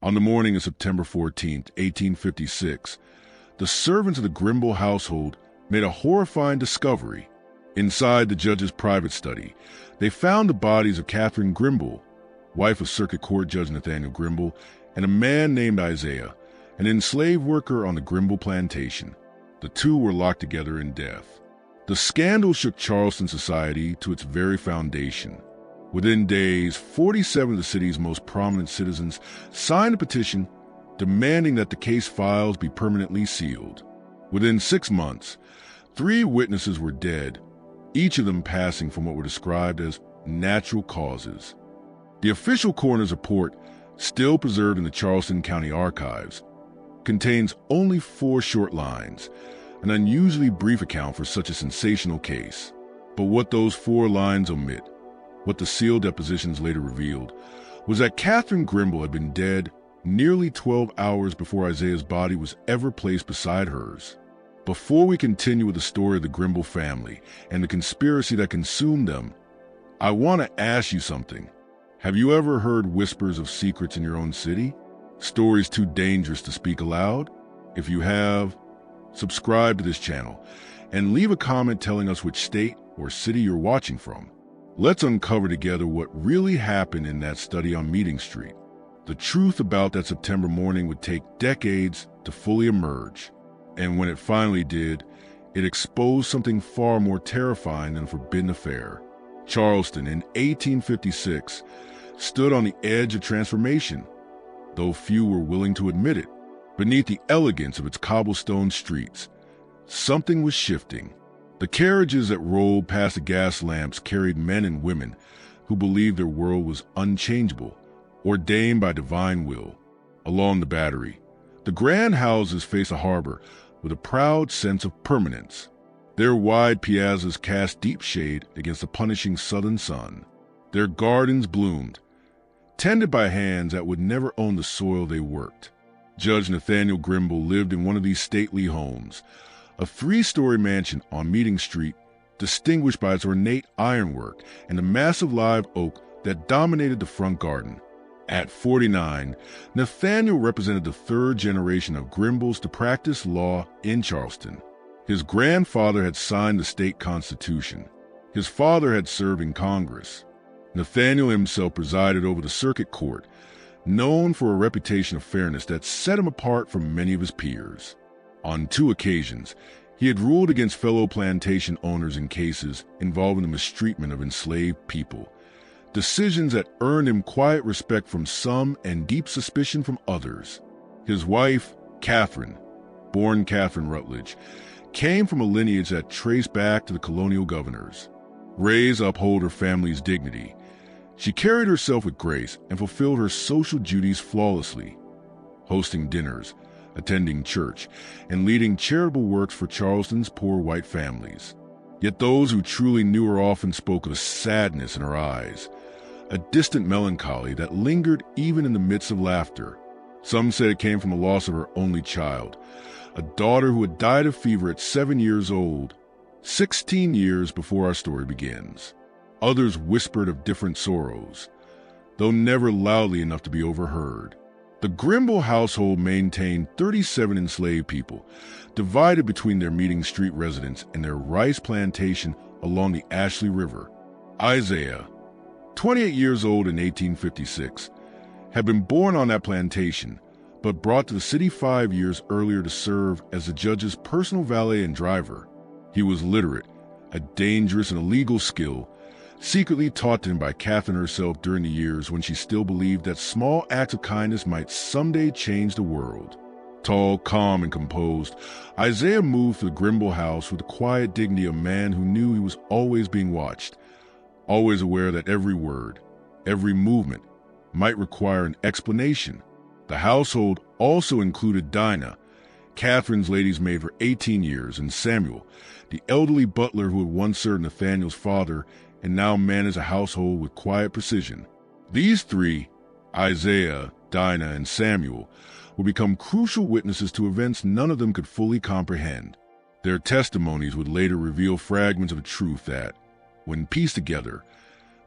On the morning of September 14, 1856, the servants of the Grimball household made a horrifying discovery. Inside the judge's private study, they found the bodies of Catherine Grimball, wife of Circuit Court Judge Nathaniel Grimball, and a man named Isaiah, an enslaved worker on the Grimball plantation. The two were locked together in death. The scandal shook Charleston society to its very foundation. Within days, 47 of the city's most prominent citizens signed a petition demanding that the case files be permanently sealed. Within 6 months, 3 witnesses were dead, each of them passing from what were described as natural causes. The official coroner's report, still preserved in the Charleston County Archives, contains only 4 short lines, an unusually brief account for such a sensational case. But what those 4 lines omit, what the sealed depositions later revealed, was that Catherine Grimball had been dead nearly 12 hours before Isaiah's body was ever placed beside hers. Before we continue with the story of the Grimball family and the conspiracy that consumed them, I want to ask you something. Have you ever heard whispers of secrets in your own city? Stories too dangerous to speak aloud? If you have, subscribe to this channel and leave a comment telling us which state or city you're watching from. Let's uncover together what really happened in that study on Meeting Street. The truth about that September morning would take decades to fully emerge. And when it finally did, it exposed something far more terrifying than a forbidden affair. Charleston, in 1856, stood on the edge of transformation, though few were willing to admit it. Beneath the elegance of its cobblestone streets, something was shifting. The carriages that rolled past the gas lamps carried men and women who believed their world was unchangeable, ordained by divine will. Along the Battery, the grand houses face a harbor with a proud sense of permanence. Their wide piazzas cast deep shade against the punishing southern sun. Their gardens bloomed, tended by hands that would never own the soil they worked. Judge Nathaniel Grimball lived in one of these stately homes, a 3-story mansion on Meeting Street, distinguished by its ornate ironwork and the massive live oak that dominated the front garden. At 49, Nathaniel represented the 3rd generation of Grimballs to practice law in Charleston. His grandfather had signed the state constitution. His father had served in Congress. Nathaniel himself presided over the circuit court, known for a reputation of fairness that set him apart from many of his peers. On 2 occasions, he had ruled against fellow plantation owners in cases involving the mistreatment of enslaved people, decisions that earned him quiet respect from some and deep suspicion from others. His wife, Catherine, born Catherine Rutledge, came from a lineage that traced back to the colonial governors. Raised to uphold her family's dignity, she carried herself with grace and fulfilled her social duties flawlessly, hosting dinners, attending church, and leading charitable works for Charleston's poor white families. Yet those who truly knew her often spoke of a sadness in her eyes, a distant melancholy that lingered even in the midst of laughter. Some said it came from the loss of her only child, a daughter who had died of fever at 7 years old, 16 years before our story begins. Others whispered of different sorrows, though never loudly enough to be overheard. The Grimball household maintained 37 enslaved people, divided between their Meeting Street residence and their rice plantation along the Ashley River. Isaiah, 28 years old in 1856, had been born on that plantation, but brought to the city 5 years earlier to serve as the judge's personal valet and driver. He was literate, a dangerous and illegal skill, secretly taught to him by Catherine herself during the years when she still believed that small acts of kindness might someday change the world. Tall, calm, and composed, Isaiah moved to the Grimball house with the quiet dignity of a man who knew he was always being watched, always aware that every word, every movement, might require an explanation. The household also included Dinah, Catherine's lady's maid for 18 years, and Samuel, the elderly butler who had once served Nathaniel's father and now managed a household with quiet precision. These 3, Isaiah, Dinah, and Samuel, would become crucial witnesses to events none of them could fully comprehend. Their testimonies would later reveal fragments of a truth that, when pieced together,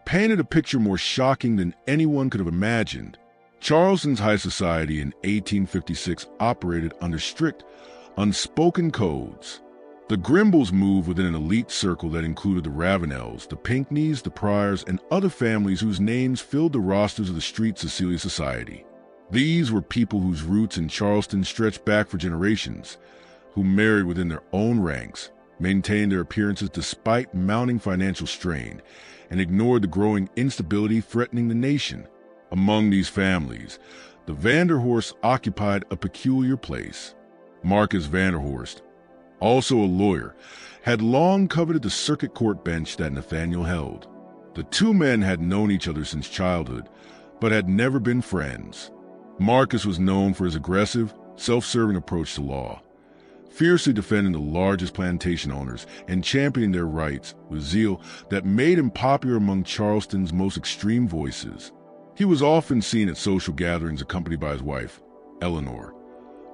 painted a picture more shocking than anyone could have imagined. Charleston's high society in 1856 operated under strict, unspoken codes. The Grimballs moved within an elite circle that included the Ravenels, the Pinckneys, the Pryors, and other families whose names filled the rosters of the Street Cecilia Society. These were people whose roots in Charleston stretched back for generations, who married within their own ranks, maintained their appearances despite mounting financial strain, and ignored the growing instability threatening the nation. Among these families, the Vanderhorsts occupied a peculiar place. Marcus Vanderhorst, also a lawyer, had long coveted the circuit court bench that Nathaniel held. The two men had known each other since childhood, but had never been friends. Marcus was known for his aggressive, self-serving approach to law, fiercely defending the largest plantation owners and championing their rights with zeal that made him popular among Charleston's most extreme voices. He was often seen at social gatherings accompanied by his wife, Eleanor,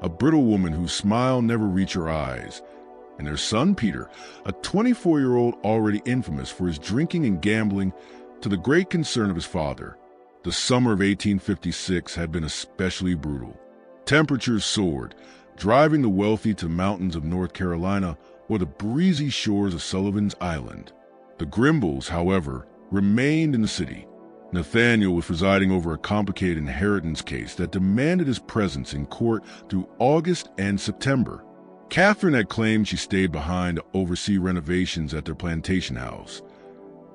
a brittle woman whose smile never reached her eyes, and their son Peter, a 24-year-old already infamous for his drinking and gambling to the great concern of his father. The summer of 1856 had been especially brutal. Temperatures soared, driving the wealthy to the mountains of North Carolina or the breezy shores of Sullivan's Island. The Grimballs, however, remained in the city. Nathaniel was presiding over a complicated inheritance case that demanded his presence in court through August and September. Catherine had claimed she stayed behind to oversee renovations at their plantation house.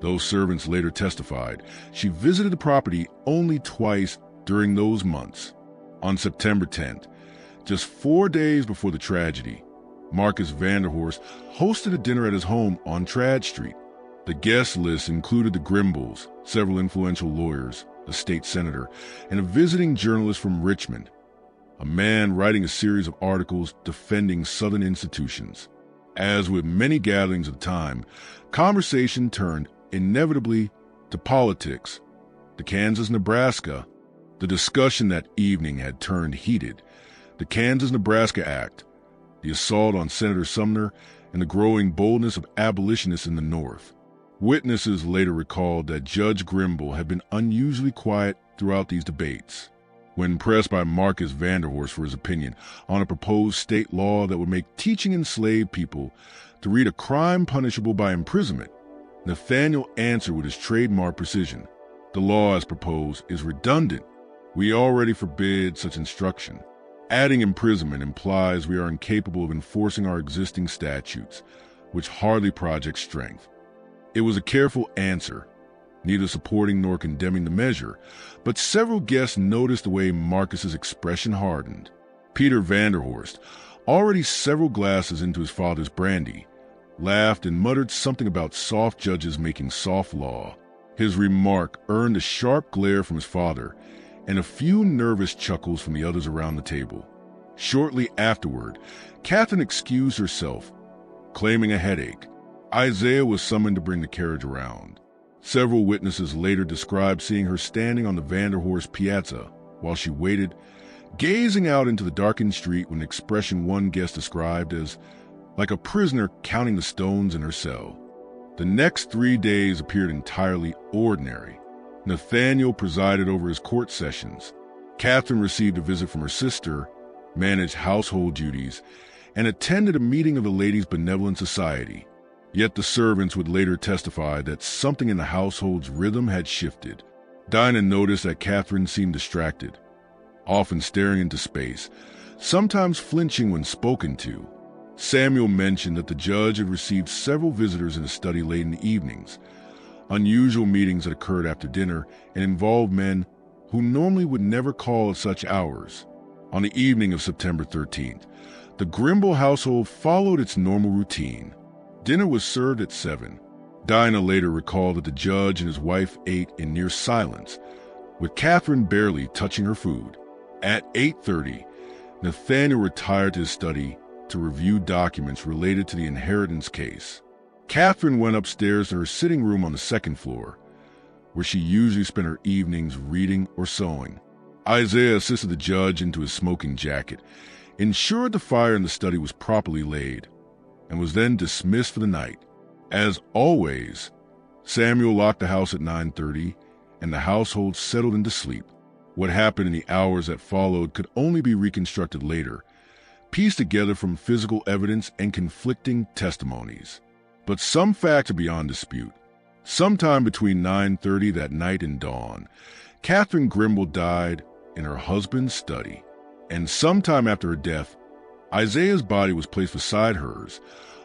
Those servants later testified she visited the property only twice during those months. On September 10th, just 4 days before the tragedy, Marcus Vanderhorst hosted a dinner at his home on Trad Street. The guest list included the Grimballs, several influential lawyers, a state senator, and a visiting journalist from Richmond, a man writing a series of articles defending Southern institutions. As with many gatherings of the time, conversation turned inevitably to politics. The Kansas-Nebraska. The discussion that evening had turned heated. The Kansas-Nebraska Act, the assault on Senator Sumner, and the growing boldness of abolitionists in the North. Witnesses later recalled that Judge Grimball had been unusually quiet throughout these debates. When pressed by Marcus Vanderhorst for his opinion on a proposed state law that would make teaching enslaved people to read a crime punishable by imprisonment, Nathaniel answered with his trademark precision. The law as proposed is redundant. We already forbid such instruction. Adding imprisonment implies we are incapable of enforcing our existing statutes, which hardly project strength. It was a careful answer, neither supporting nor condemning the measure, but several guests noticed the way Marcus's expression hardened. Peter Vanderhorst, already several glasses into his father's brandy, laughed and muttered something about soft judges making soft law. His remark earned a sharp glare from his father and a few nervous chuckles from the others around the table. Shortly afterward, Catherine excused herself, claiming a headache. Isaiah was summoned to bring the carriage around. Several witnesses later described seeing her standing on the Vanderhorst piazza while she waited, gazing out into the darkened street with an expression one guest described as like a prisoner counting the stones in her cell. The next 3 days appeared entirely ordinary. Nathaniel presided over his court sessions. Catherine received a visit from her sister, managed household duties, and attended a meeting of the Ladies' Benevolent Society. Yet the servants would later testify that something in the household's rhythm had shifted. Dinah noticed that Catherine seemed distracted, often staring into space, sometimes flinching when spoken to. Samuel mentioned that the judge had received several visitors in his study late in the evenings, unusual meetings that occurred after dinner and involved men who normally would never call at such hours. On the evening of September 13th, the Grimball household followed its normal routine. Dinner was served at 7. Dinah later recalled that the judge and his wife ate in near silence, with Catherine barely touching her food. At 8:30, Nathaniel retired to his study to review documents related to the inheritance case. Catherine went upstairs to her sitting room on the second floor, where she usually spent her evenings reading or sewing. Isaiah assisted the judge into his smoking jacket, ensured the fire in the study was properly laid, and was then dismissed for the night. As always, Samuel locked the house at 9:30, and the household settled into sleep. What happened in the hours that followed could only be reconstructed later, pieced together from physical evidence and conflicting testimonies. But some facts are beyond dispute. Sometime between 9:30 that night and dawn, Catherine Grimball died in her husband's study. And sometime after her death, Isaiah's body was placed beside hers,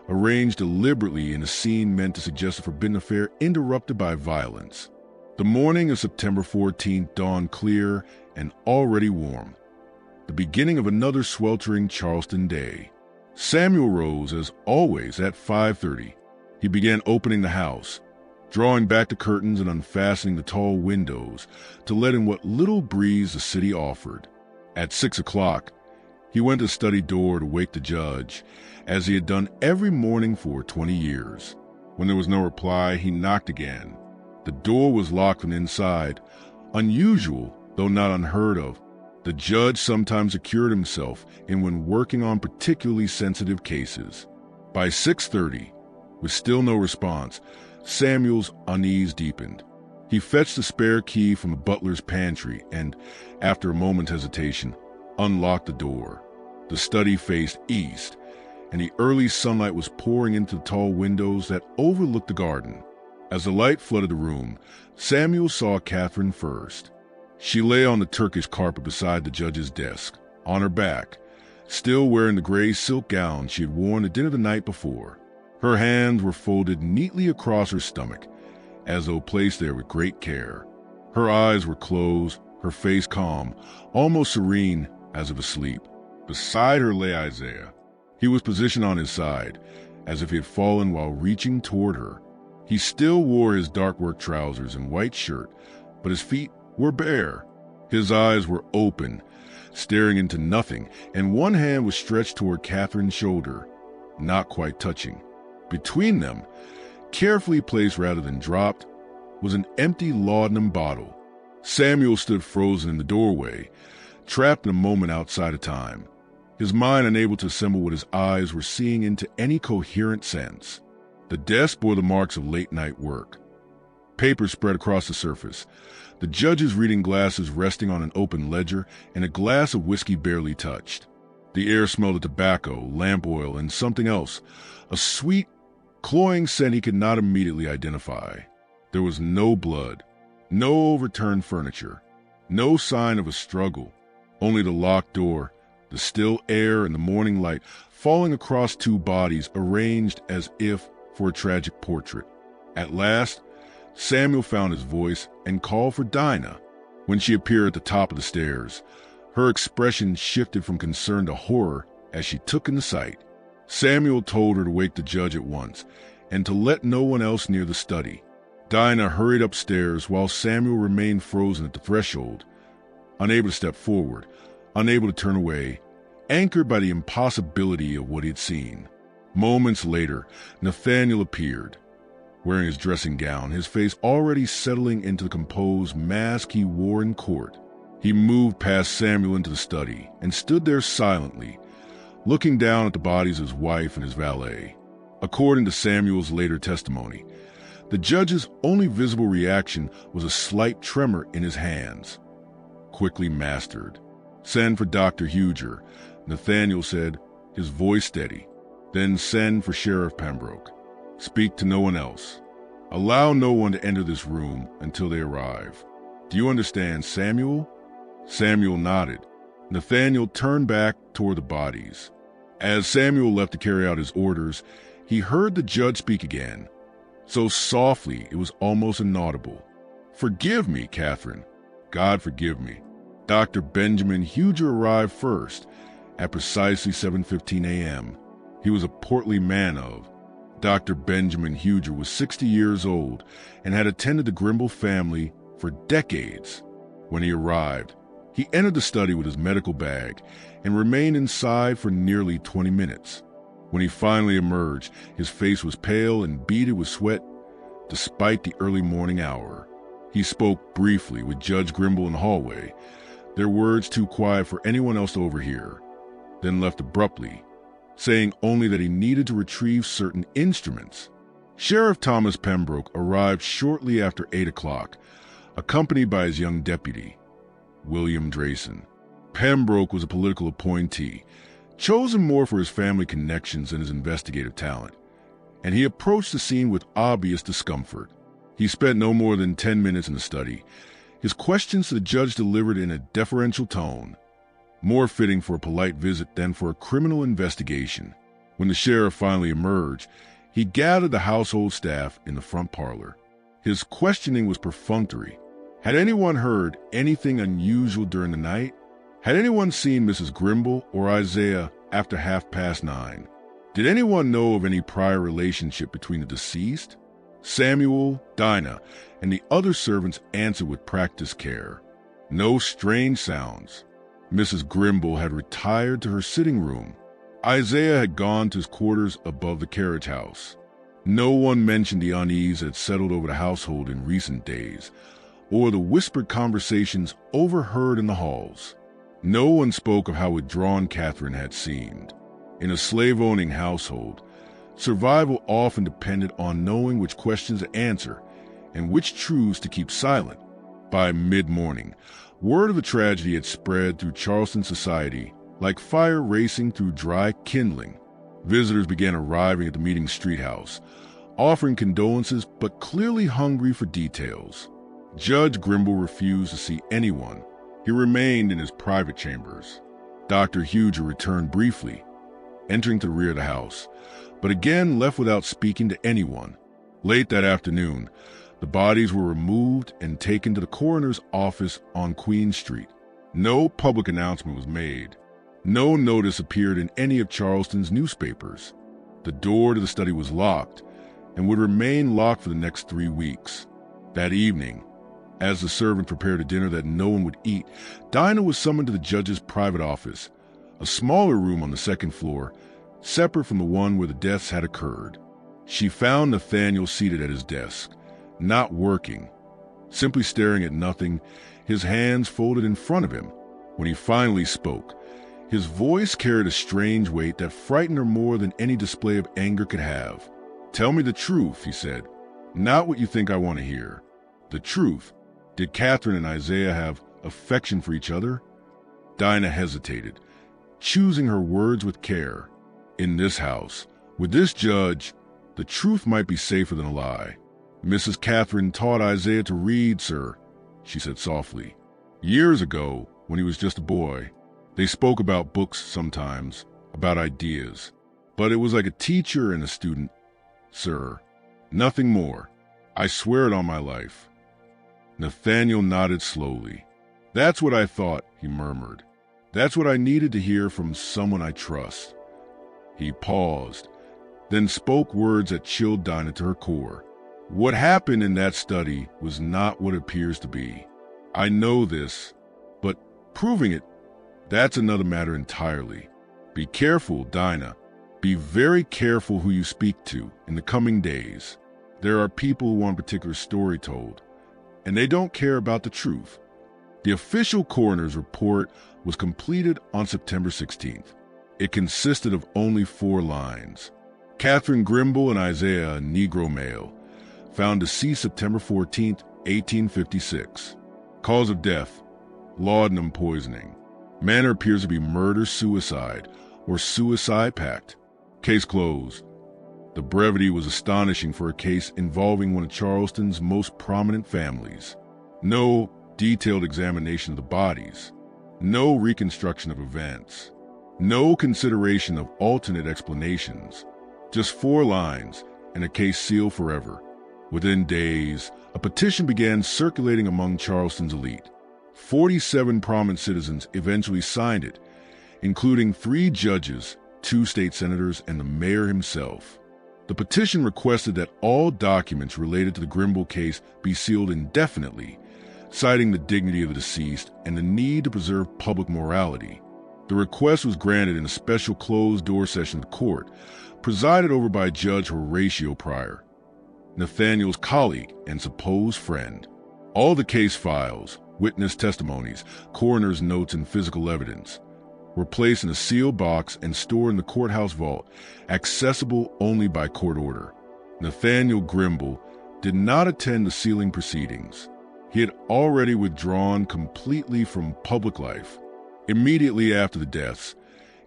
arranged deliberately in a scene meant to suggest a forbidden affair interrupted by violence. The morning of September 14th dawned clear and already warm, the beginning of another sweltering Charleston day. Samuel rose, as always, at 5:30. He began opening the house, drawing back the curtains and unfastening the tall windows to let in what little breeze the city offered. At 6 o'clock, he went to the study door to wake the judge, as he had done every morning for 20 years. When there was no reply, he knocked again. The door was locked from inside, unusual, though not unheard of. The judge sometimes secured himself in when working on particularly sensitive cases. By 6:30, with still no response, Samuel's unease deepened. He fetched the spare key from the butler's pantry and, after a moment's hesitation, unlocked the door. The study faced east, and the early sunlight was pouring into the tall windows that overlooked the garden. As the light flooded the room, Samuel saw Catherine first. She lay on the Turkish carpet beside the judge's desk, on her back, still wearing the gray silk gown she had worn at dinner the night before. Her hands were folded neatly across her stomach, as though placed there with great care. Her eyes were closed, her face calm, almost serene, as if asleep. Beside her lay Isaiah. He was positioned on his side, as if he had fallen while reaching toward her. He still wore his dark work trousers and white shirt, but his feet were bare. His eyes were open, staring into nothing, and one hand was stretched toward Catherine's shoulder, not quite touching. Between them, carefully placed rather than dropped, was an empty laudanum bottle. Samuel stood frozen in the doorway, trapped in a moment outside of time, his mind unable to assemble what his eyes were seeing into any coherent sense. The desk bore the marks of late-night work. Paper spread across the surface, the judge's reading glasses resting on an open ledger, and a glass of whiskey barely touched. The air smelled of tobacco, lamp oil, and something else, a sweet, cloying scent he could not immediately identify. There was no blood, no overturned furniture, no sign of a struggle, only the locked door, the still air, and the morning light falling across two bodies arranged as if for a tragic portrait. At last, Samuel found his voice and called for Dinah. When she appeared at the top of the stairs, her expression shifted from concern to horror as she took in the sight. Samuel told her to wake the judge at once and to let no one else near the study. Dinah hurried upstairs while Samuel remained frozen at the threshold, unable to step forward, unable to turn away, anchored by the impossibility of what he had seen. Moments later, Nathaniel appeared, wearing his dressing gown, his face already settling into the composed mask he wore in court. He moved past Samuel into the study and stood there silently, looking down at the bodies of his wife and his valet. According to Samuel's later testimony, the judge's only visible reaction was a slight tremor in his hands, quickly mastered. "Send for Dr. Huger," Nathaniel said, his voice steady. "Then send for Sheriff Pembroke. Speak to no one else. Allow no one to enter this room until they arrive. Do you understand, Samuel?" Samuel nodded. Nathaniel turned back toward the bodies. As Samuel left to carry out his orders, he heard the judge speak again, so softly it was almost inaudible. "Forgive me, Catherine. God forgive me. Dr. Benjamin Huger arrived first at precisely 7:15 a.m. He was a portly man of. Dr. Benjamin Huger was 60 years old and had attended the Grimball family for decades. When he arrived, he entered the study with his medical bag and remained inside for nearly 20 minutes. When he finally emerged, his face was pale and beaded with sweat, despite the early morning hour. He spoke briefly with Judge Grimball in the hallway, their words too quiet for anyone else to overhear, then left abruptly, saying only that he needed to retrieve certain instruments. Sheriff Thomas Pembroke arrived shortly after 8 o'clock, accompanied by his young deputy. William Drayson. Pembroke was a political appointee, chosen more for his family connections than his investigative talent, and he approached the scene with obvious discomfort. He spent no more than 10 minutes in the study, his questions to the judge delivered in a deferential tone, more fitting for a polite visit than for a criminal investigation. When the sheriff finally emerged, he gathered the household staff in the front parlor. His questioning was perfunctory. Had anyone heard anything unusual during the night? Had anyone seen Mrs. Grimball or Isaiah after 9:30? Did anyone know of any prior relationship between the deceased? Samuel, Dinah, and the other servants answered with practiced care. No strange sounds. Mrs. Grimball had retired to her sitting room. Isaiah had gone to his quarters above the carriage house. No one mentioned the unease that had settled over the household in recent days, or the whispered conversations overheard in the halls. No one spoke of how withdrawn Catherine had seemed. In a slave-owning household, survival often depended on knowing which questions to answer and which truths to keep silent. By mid-morning, word of the tragedy had spread through Charleston society like fire racing through dry kindling. Visitors began arriving at the meeting street house, offering condolences but clearly hungry for details. Judge Grimball refused to see anyone. He remained in his private chambers. Dr. Huger returned briefly, entering to the rear of the house, but again left without speaking to anyone. Late that afternoon, the bodies were removed and taken to the coroner's office on Queen Street. No public announcement was made. No notice appeared in any of Charleston's newspapers. The door to the study was locked and would remain locked for the next 3 weeks. That evening, as the servant prepared a dinner that no one would eat, Dinah was summoned to the judge's private office, a smaller room on the second floor, separate from the one where the deaths had occurred. She found Nathaniel seated at his desk, not working, simply staring at nothing, his hands folded in front of him. When he finally spoke, his voice carried a strange weight that frightened her more than any display of anger could have. "Tell me the truth," he said. "Not what you think I want to hear. The truth. Did Catherine and Isaiah have affection for each other?" Dinah hesitated, choosing her words with care. In this house, with this judge, the truth might be safer than a lie. "Mrs. Catherine taught Isaiah to read, sir," she said softly. "Years ago, when he was just a boy. They spoke about books sometimes, about ideas. But it was like a teacher and a student, sir. Nothing more. I swear it on my life." Nathaniel nodded slowly. "That's what I thought," he murmured. "That's what I needed to hear from someone I trust." He paused, then spoke words that chilled Dinah to her core. "What happened in that study was not what it appears to be. I know this, but proving it, that's another matter entirely. Be careful, Dinah. Be very careful who you speak to in the coming days. There are people who want a particular story told, and they don't care about the truth." The official coroner's report was completed on September 16th. It consisted of only 4 lines. Catherine Grimball and Isaiah, a Negro male, found deceased September 14th, 1856. Cause of death, laudanum poisoning. Manner appears to be murder-suicide or suicide pact. Case closed. The brevity was astonishing for a case involving one of Charleston's most prominent families. No detailed examination of the bodies. No reconstruction of events. No consideration of alternate explanations. Just 4 lines and a case sealed forever. Within days, a petition began circulating among Charleston's elite. 47 prominent citizens eventually signed it, including 3 judges, 2 state senators, and the mayor himself. The petition requested that all documents related to the Grimball case be sealed indefinitely, citing the dignity of the deceased and the need to preserve public morality. The request was granted in a special closed-door session of the court, presided over by Judge Horatio Pryor, Nathaniel's colleague and supposed friend. All the case files, witness testimonies, coroner's notes, and physical evidence were placed in a sealed box and stored in the courthouse vault, accessible only by court order. Nathaniel Grimball did not attend the sealing proceedings. He had already withdrawn completely from public life. Immediately after the deaths,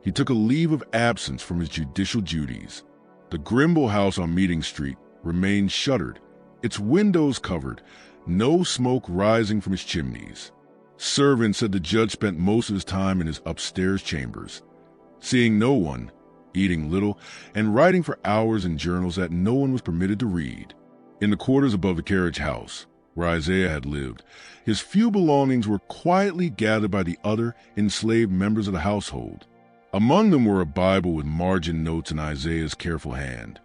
he took a leave of absence from his judicial duties. The Grimball house on Meeting Street remained shuttered, its windows covered, no smoke rising from its chimneys. Servants said the judge spent most of his time in his upstairs chambers, seeing no one, eating little, and writing for hours in journals that no one was permitted to read. In the quarters above the carriage house, where Isaiah had lived, his few belongings were quietly gathered by the other enslaved members of the household. Among them were a Bible with margin notes in Isaiah's careful hand,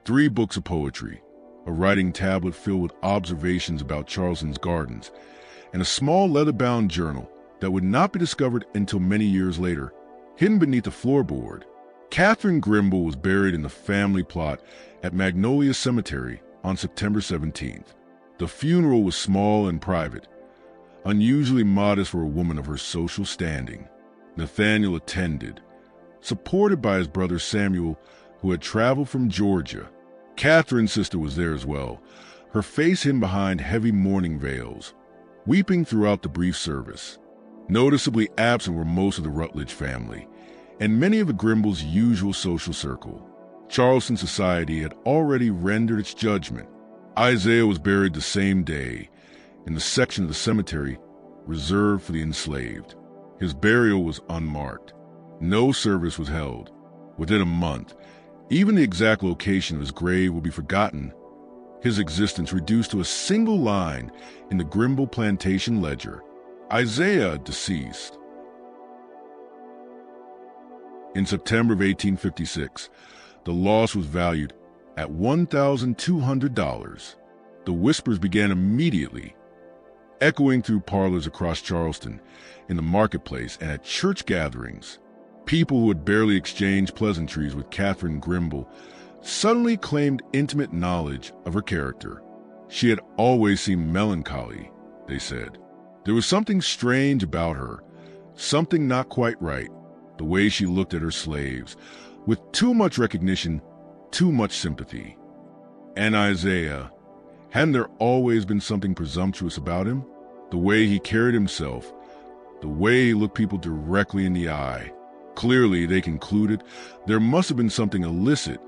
3 books of poetry, a writing tablet filled with observations about Charleston's gardens, and a small leather-bound journal that would not be discovered until many years later, hidden beneath the floorboard. Catherine Grimball was buried in the family plot at Magnolia Cemetery on September 17th. The funeral was small and private, unusually modest for a woman of her social standing. Nathaniel attended, supported by his brother Samuel, who had traveled from Georgia. Catherine's sister was there as well, her face hidden behind heavy mourning veils, weeping throughout the brief service. Noticeably absent were most of the Rutledge family, and many of the Grimballs' usual social circle. Charleston society had already rendered its judgment. Isaiah was buried the same day, in the section of the cemetery reserved for the enslaved. His burial was unmarked. No service was held. Within a month, even the exact location of his grave will be forgotten, his existence reduced to a single line in the Grimball plantation ledger: Isaiah deceased. In September of 1856, the loss was valued at $1,200. The whispers began immediately, echoing through parlors across Charleston, in the marketplace, and at church gatherings. People who had barely exchanged pleasantries with Catherine Grimball suddenly claimed intimate knowledge of her character. She had always seemed melancholy, they said. There was something strange about her, something not quite right, the way she looked at her slaves, with too much recognition, too much sympathy. And Isaiah, hadn't there always been something presumptuous about him? The way he carried himself, the way he looked people directly in the eye. Clearly, they concluded, there must have been something illicit,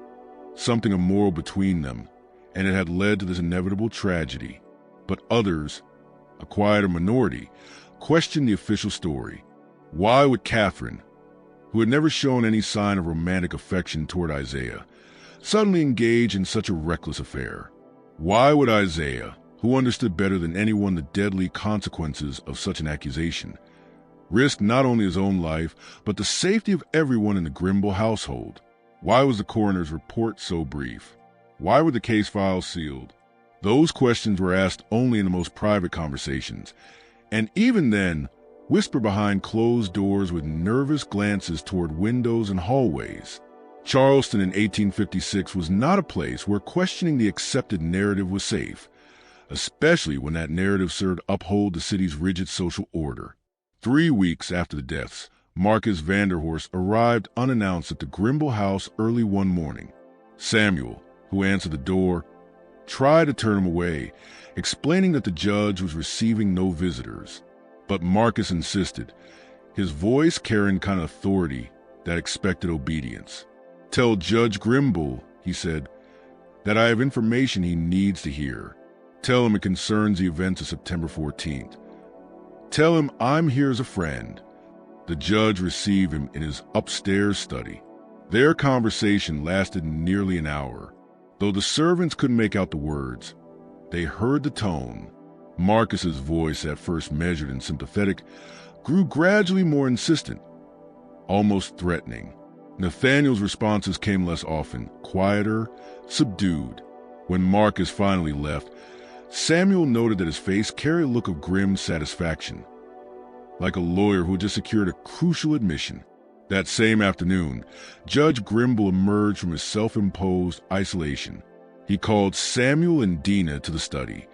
something immoral between them, and it had led to this inevitable tragedy. But others, a quieter minority, questioned the official story. Why would Catherine, who had never shown any sign of romantic affection toward Isaiah, suddenly engage in such a reckless affair? Why would Isaiah, who understood better than anyone the deadly consequences of such an accusation, risk not only his own life, but the safety of everyone in the Grimball household? Why was the coroner's report so brief? Why were the case files sealed? Those questions were asked only in the most private conversations, and even then, whispered behind closed doors with nervous glances toward windows and hallways. Charleston in 1856 was not a place where questioning the accepted narrative was safe, especially when that narrative served to uphold the city's rigid social order. 3 weeks after the deaths, Marcus Vanderhorst arrived unannounced at the Grimball house early one morning. Samuel, who answered the door, tried to turn him away, explaining that the judge was receiving no visitors. But Marcus insisted, his voice carrying kind of authority that expected obedience. "Tell Judge Grimball," he said, "that I have information he needs to hear. Tell him it concerns the events of September 14th. Tell him I'm here as a friend." The judge received him in his upstairs study. Their conversation lasted nearly an hour. Though the servants couldn't make out the words, they heard the tone. Marcus's voice, at first measured and sympathetic, grew gradually more insistent, almost threatening. Nathaniel's responses came less often, quieter, subdued. When Marcus finally left, Samuel noted that his face carried a look of grim satisfaction, like a lawyer who had just secured a crucial admission. That same afternoon, Judge Grimball emerged from his self-imposed isolation. He called Samuel and Dina to the study,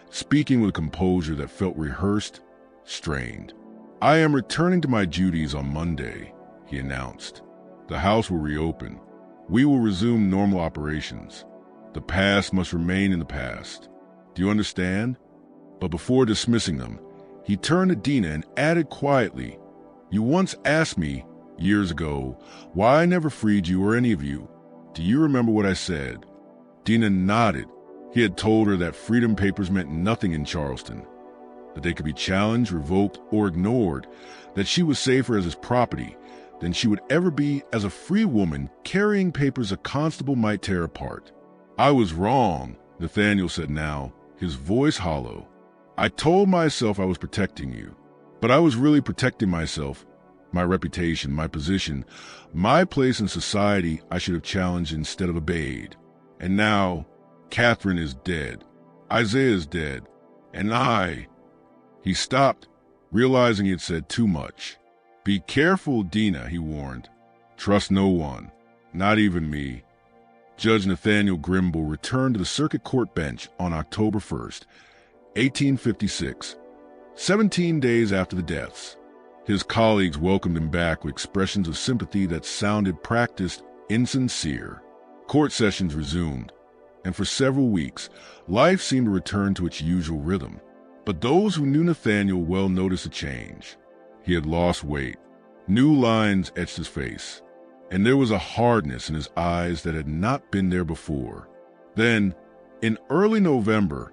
speaking with a composure that felt rehearsed, strained. "I am returning to my duties on Monday," he announced. "The house will reopen. We will resume normal operations. The past must remain in the past. Do you understand?" But before dismissing them, he turned to Dina and added quietly, "You once asked me, years ago, why I never freed you or any of you. Do you remember what I said?" Dina nodded. He had told her that freedom papers meant nothing in Charleston, that they could be challenged, revoked, or ignored, that she was safer as his property than she would ever be as a free woman carrying papers a constable might tear apart. "I was wrong," Nathaniel said now, his voice hollow. "I told myself I was protecting you, but I was really protecting myself, my reputation, my position, my place in society I should have challenged instead of obeyed. And now, Catherine is dead, Isaiah is dead, and I—" He stopped, realizing he had said too much. "Be careful, Dina," he warned. "Trust no one, not even me." Judge Nathaniel Grimball returned to the circuit court bench on October 1st, 1856, 17 days after the deaths. His colleagues welcomed him back with expressions of sympathy that sounded practiced, insincere. Court sessions resumed, and for several weeks, life seemed to return to its usual rhythm. But those who knew Nathaniel well noticed a change. He had lost weight. New lines etched his face, and there was a hardness in his eyes that had not been there before. Then, in early November,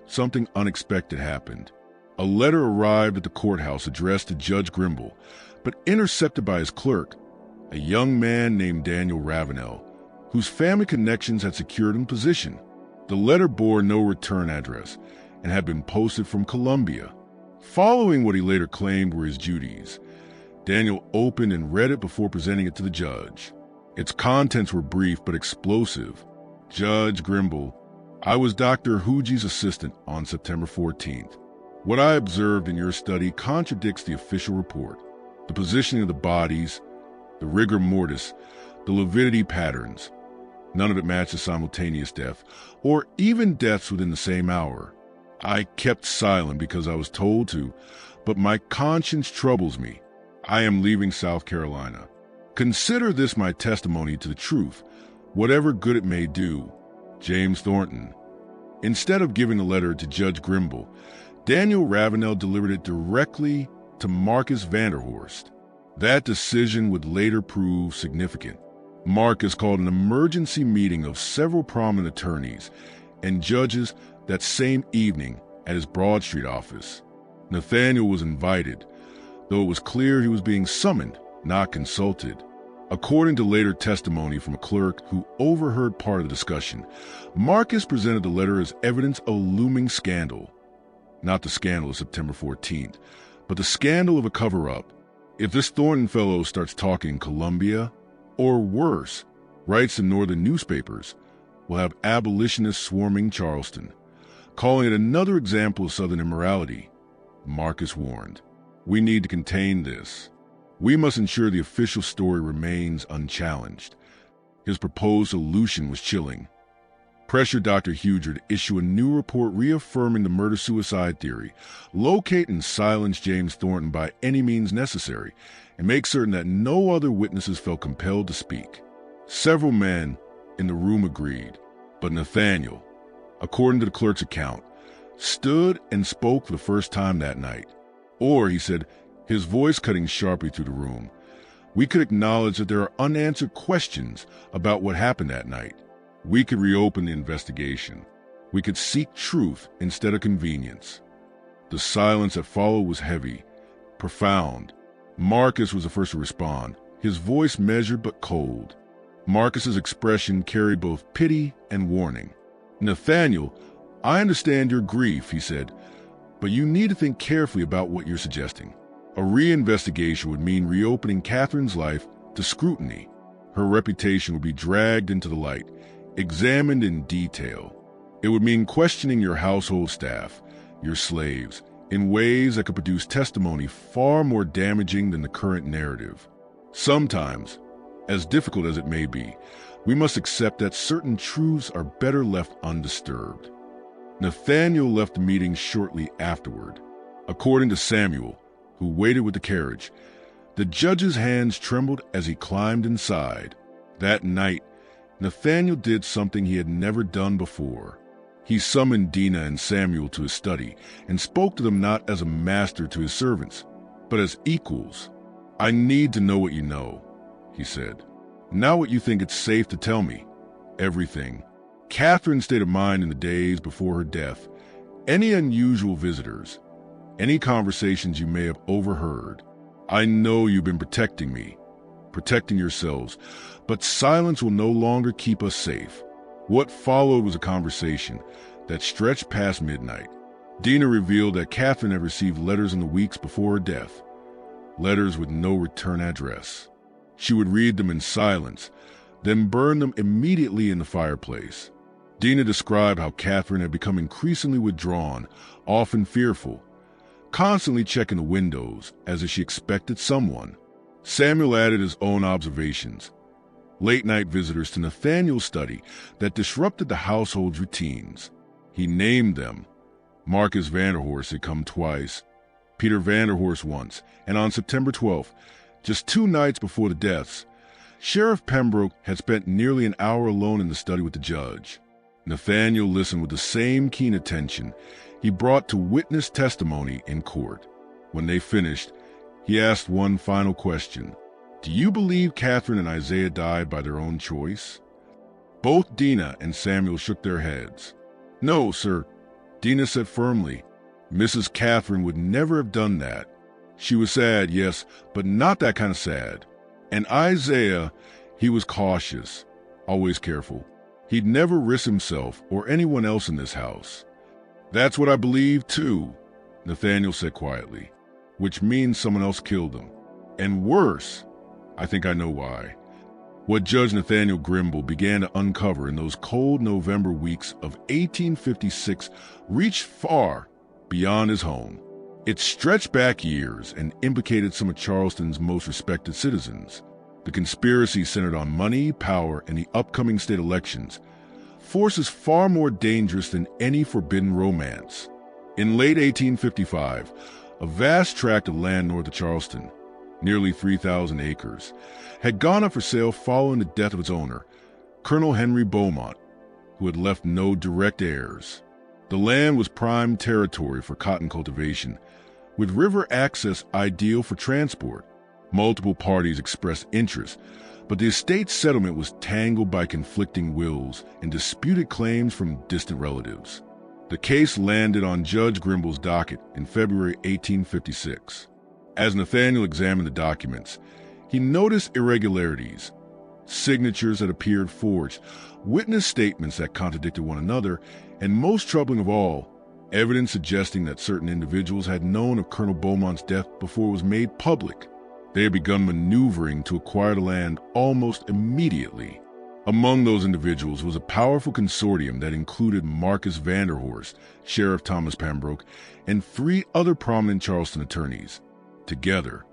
something unexpected happened. A letter arrived at the courthouse addressed to Judge Grimball, but intercepted by his clerk, a young man named Daniel Ravenel, whose family connections had secured him position. The letter bore no return address and had been posted from Columbia. Following what he later claimed were his duties, Daniel opened and read it before presenting it to the judge. Its contents were brief but explosive. "Judge Grimball, I was Dr. Huji's assistant on September 14th. What I observed in your study contradicts the official report. The positioning of the bodies, the rigor mortis, the lividity patterns. None of it matches simultaneous death, or even deaths within the same hour. I kept silent because I was told to, but my conscience troubles me. I am leaving South Carolina. Consider this my testimony to the truth, whatever good it may do. James Thornton." Instead of giving the letter to Judge Grimball, Daniel Ravenel delivered it directly to Marcus Vanderhorst. That decision would later prove significant. Marcus called an emergency meeting of several prominent attorneys and judges that same evening at his Broad Street office. Nathaniel was invited, though it was clear he was being summoned, not consulted. According to later testimony from a clerk who overheard part of the discussion, Marcus presented the letter as evidence of a looming scandal. Not the scandal of September 14th, but the scandal of a cover-up. If this Thornton fellow starts talking in Columbia, or worse, writes in northern newspapers, we'll have abolitionists swarming Charleston. Calling it another example of Southern immorality, Marcus warned. "We need to contain this. We must ensure the official story remains unchallenged." His proposed solution was chilling. Pressure Dr. Huger to issue a new report reaffirming the murder-suicide theory, locate and silence James Thornton by any means necessary, and make certain that no other witnesses felt compelled to speak. Several men in the room agreed, but Nathaniel, according to the clerk's account, stood and spoke for the first time that night. Or, he said, his voice cutting sharply through the room, "We could acknowledge that there are unanswered questions about what happened that night. We could reopen the investigation. We could seek truth instead of convenience." The silence that followed was heavy, profound. Marcus was the first to respond, his voice measured but cold. Marcus's expression carried both pity and warning. "Nathaniel, I understand your grief," he said, "but you need to think carefully about what you're suggesting. A reinvestigation would mean reopening Catherine's life to scrutiny. Her reputation would be dragged into the light, examined in detail. It would mean questioning your household staff, your slaves, in ways that could produce testimony far more damaging than the current narrative. Sometimes, as difficult as it may be, we must accept that certain truths are better left undisturbed." Nathaniel left the meeting shortly afterward. According to Samuel, who waited with the carriage, the judge's hands trembled as he climbed inside. That night, Nathaniel did something he had never done before. He summoned Dina and Samuel to his study and spoke to them not as a master to his servants, but as equals. "I need to know what you know," he said. "Now what you think it's safe to tell me. Everything. Catherine's state of mind in the days before her death, any unusual visitors, any conversations you may have overheard. I know you've been protecting me, protecting yourselves, but silence will no longer keep us safe." What followed was a conversation that stretched past midnight. Dina revealed that Catherine had received letters in the weeks before her death, letters with no return address. She would read them in silence, then burn them immediately in the fireplace. Dina described how Catherine had become increasingly withdrawn, often fearful, constantly checking the windows as if she expected someone. Samuel added his own observations, late-night visitors to Nathaniel's study that disrupted the household's routines. He named them. Marcus Vanderhorst had come twice, Peter Vanderhorst once, and on September 12th, just 2 nights before the deaths, Sheriff Pembroke had spent nearly an hour alone in the study with the judge. Nathaniel listened with the same keen attention he brought to witness testimony in court. When they finished, he asked one final question. "Do you believe Catherine and Isaiah died by their own choice?" Both Dina and Samuel shook their heads. "No, sir," Dina said firmly. "Mrs. Catherine would never have done that. She was sad, yes, but not that kind of sad. And Isaiah, he was cautious, always careful. He'd never risk himself or anyone else in this house." "That's what I believe, too," Nathaniel said quietly, "which means someone else killed them. And worse, I think I know why." What Judge Nathaniel Grimball began to uncover in those cold November weeks of 1856 reached far beyond his home. It stretched back years and implicated some of Charleston's most respected citizens. The conspiracy centered on money, power, and the upcoming state elections, forces far more dangerous than any forbidden romance. In late 1855, a vast tract of land north of Charleston, nearly 3,000 acres, had gone up for sale following the death of its owner, Colonel Henry Beaumont, who had left no direct heirs. The land was prime territory for cotton cultivation, with river access ideal for transport. Multiple parties expressed interest, but the estate's settlement was tangled by conflicting wills and disputed claims from distant relatives. The case landed on Judge Grimball's docket in February 1856. As Nathaniel examined the documents, he noticed irregularities, signatures that appeared forged, witness statements that contradicted one another, and most troubling of all, evidence suggesting that certain individuals had known of Colonel Beaumont's death before it was made public. They had begun maneuvering to acquire the land almost immediately. Among those individuals was a powerful consortium that included Marcus Vanderhorst, Sheriff Thomas Pembroke, and 3 other prominent Charleston attorneys. Together,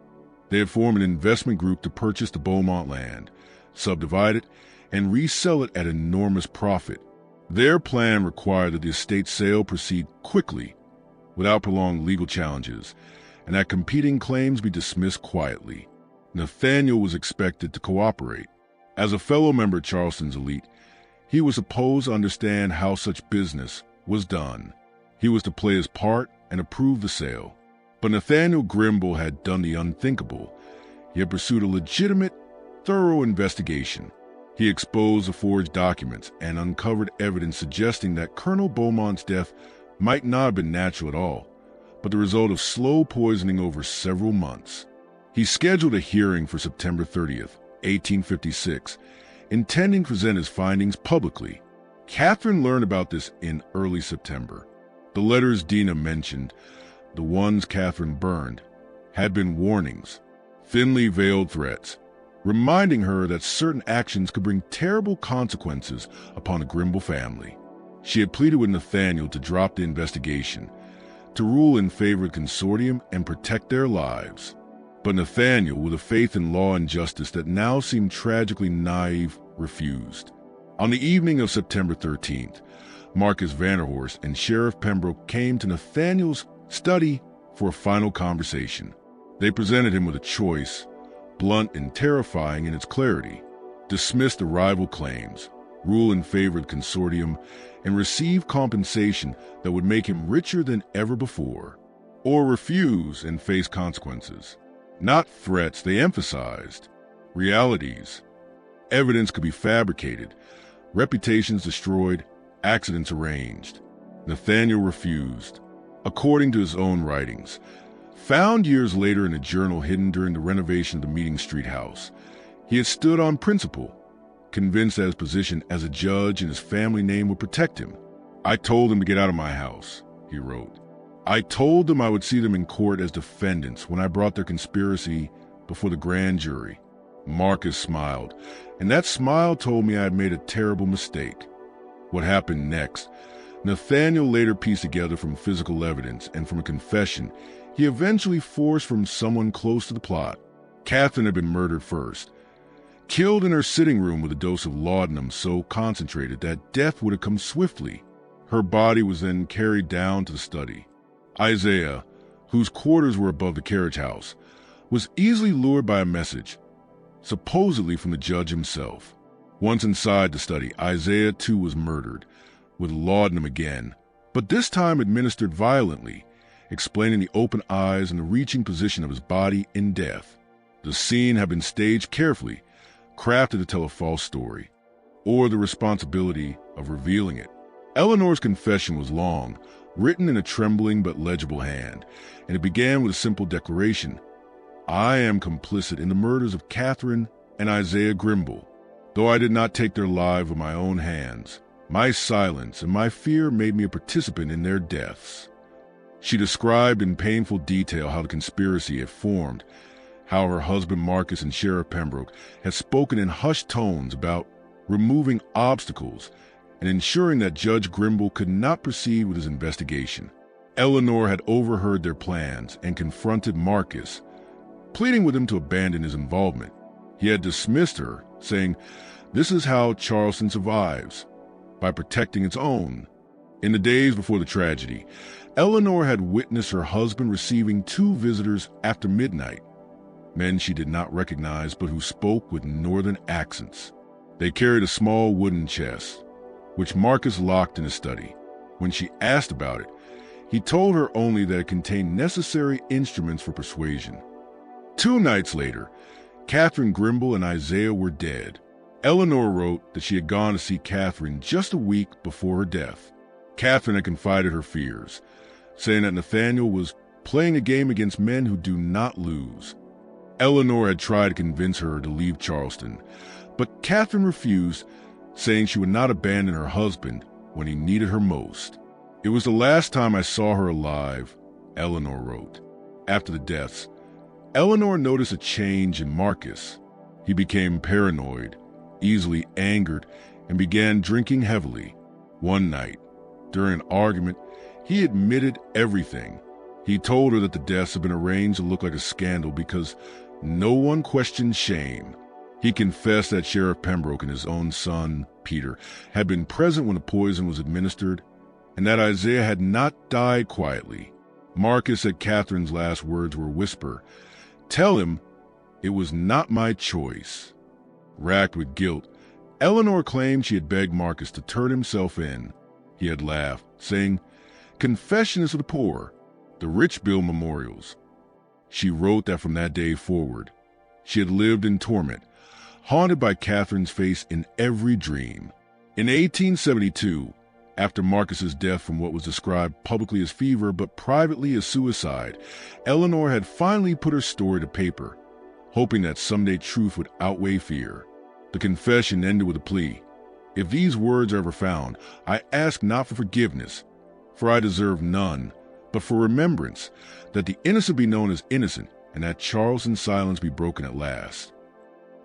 they had formed an investment group to purchase the Beaumont land, subdivide it, and resell it at enormous profit. Their plan required that the estate sale proceed quickly, without prolonged legal challenges, and that competing claims be dismissed quietly. Nathaniel was expected to cooperate. As a fellow member of Charleston's elite, he was supposed to understand how such business was done. He was to play his part and approve the sale. But Nathaniel Grimball had done the unthinkable. He had pursued a legitimate, thorough investigation. He exposed the forged documents and uncovered evidence suggesting that Colonel Beaumont's death might not have been natural at all, but the result of slow poisoning over several months. He scheduled a hearing for September 30th, 1856, intending to present his findings publicly. Catherine learned about this in early September. The letters Dina mentioned, the ones Catherine burned, had been warnings, thinly veiled threats, reminding her that certain actions could bring terrible consequences upon the Grimball family. She had pleaded with Nathaniel to drop the investigation, to rule in favor of the consortium and protect their lives. But Nathaniel, with a faith in law and justice that now seemed tragically naive, refused. On the evening of September 13th, Marcus Vanderhorst and Sheriff Pembroke came to Nathaniel's study for a final conversation. They presented him with a choice, blunt and terrifying in its clarity: dismiss the rival claims, rule in favor of the consortium, and receive compensation that would make him richer than ever before, or refuse and face consequences. Not threats, they emphasized. Realities. Evidence could be fabricated, reputations destroyed, accidents arranged. Nathaniel refused, according to his own writings. Found years later in a journal hidden during the renovation of the Meeting Street house, he had stood on principle, convinced that his position as a judge and his family name would protect him. "I told them to get out of my house," he wrote. "I told them I would see them in court as defendants when I brought their conspiracy before the grand jury." Marcus smiled, and that smile told me I had made a terrible mistake. What happened next? Nathaniel later pieced together from physical evidence and from a confession he eventually forced from someone close to the plot. Catherine had been murdered first, killed in her sitting room with a dose of laudanum so concentrated that death would have come swiftly. Her body was then carried down to the study. Isaiah, whose quarters were above the carriage house, was easily lured by a message, supposedly from the judge himself. Once inside the study, Isaiah too was murdered, with laudanum again, but this time administered violently, explaining the open eyes and the reaching position of his body in death. The scene had been staged carefully, crafted to tell a false story, or the responsibility of revealing it. Eleanor's confession was long, written in a trembling but legible hand, and it began with a simple declaration: "I am complicit in the murders of Catherine and Isaiah Grimball. Though I did not take their lives with my own hands, my silence and my fear made me a participant in their deaths." She described in painful detail how the conspiracy had formed, how her husband Marcus and Sheriff Pembroke had spoken in hushed tones about removing obstacles and ensuring that Judge Grimball could not proceed with his investigation. Eleanor had overheard their plans and confronted Marcus, pleading with him to abandon his involvement. He had dismissed her, saying, "This is how Charleston survives, by protecting its own." In the days before the tragedy, Eleanor had witnessed her husband receiving 2 visitors after midnight, men she did not recognize but who spoke with northern accents. They carried a small wooden chest, which Marcus locked in his study. When she asked about it, he told her only that it contained necessary instruments for persuasion. 2 nights later, Catherine Grimball and Isaiah were dead. Eleanor wrote that she had gone to see Catherine just a week before her death. Catherine had confided her fears, saying that Nathaniel was playing a game against men who do not lose. Eleanor had tried to convince her to leave Charleston, but Catherine refused, saying she would not abandon her husband when he needed her most. "It was the last time I saw her alive," Eleanor wrote. After the deaths, Eleanor noticed a change in Marcus. He became paranoid, easily angered, and began drinking heavily. One night, during an argument, he admitted everything. He told her that the deaths had been arranged to look like a scandal because no one questioned shame. He confessed that Sheriff Pembroke and his own son, Peter, had been present when the poison was administered, and that Isaiah had not died quietly. Marcus said Catherine's last words were a whisper, "Tell him it was not my choice." Racked with guilt, Eleanor claimed she had begged Marcus to turn himself in. He had laughed, saying, "Confession is for the poor. The rich build memorials." She wrote that from that day forward, she had lived in torment, haunted by Catherine's face in every dream. In 1872, after Marcus's death from what was described publicly as fever but privately as suicide, Eleanor had finally put her story to paper, hoping that someday truth would outweigh fear. The confession ended with a plea: "If these words are ever found, I ask not for forgiveness, for I deserve none, but for remembrance, that the innocent be known as innocent, and that Charleston's silence be broken at last."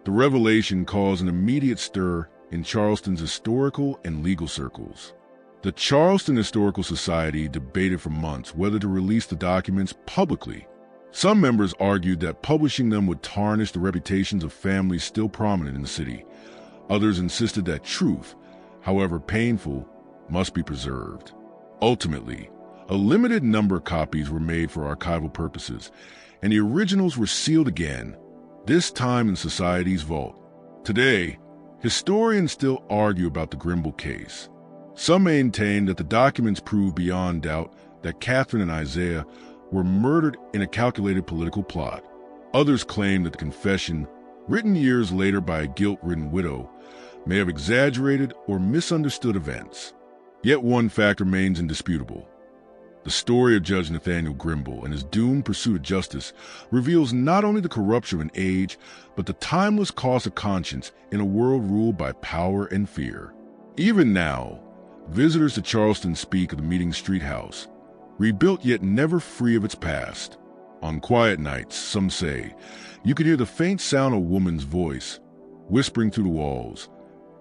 The revelation caused an immediate stir in Charleston's historical and legal circles. The Charleston Historical Society debated for months whether to release the documents publicly. Some members argued that publishing them would tarnish the reputations of families still prominent in the city. Others insisted that truth, however painful, must be preserved. Ultimately, a limited number of copies were made for archival purposes, and the originals were sealed again, this time in society's vault. Today, Historians still argue about the Grimball case. Some maintain that the documents prove beyond doubt that Catherine and Isaiah were murdered in a calculated political plot. Others claim that the confession, written years later by a guilt-ridden widow, may have exaggerated or misunderstood events. Yet one fact remains indisputable. The story of Judge Nathaniel Grimball and his doomed pursuit of justice reveals not only the corruption of an age, but the timeless cost of conscience in a world ruled by power and fear. Even now, visitors to Charleston speak of the Meeting Street House, rebuilt yet never free of its past. On quiet nights, some say, you can hear the faint sound of a woman's voice, whispering through the walls,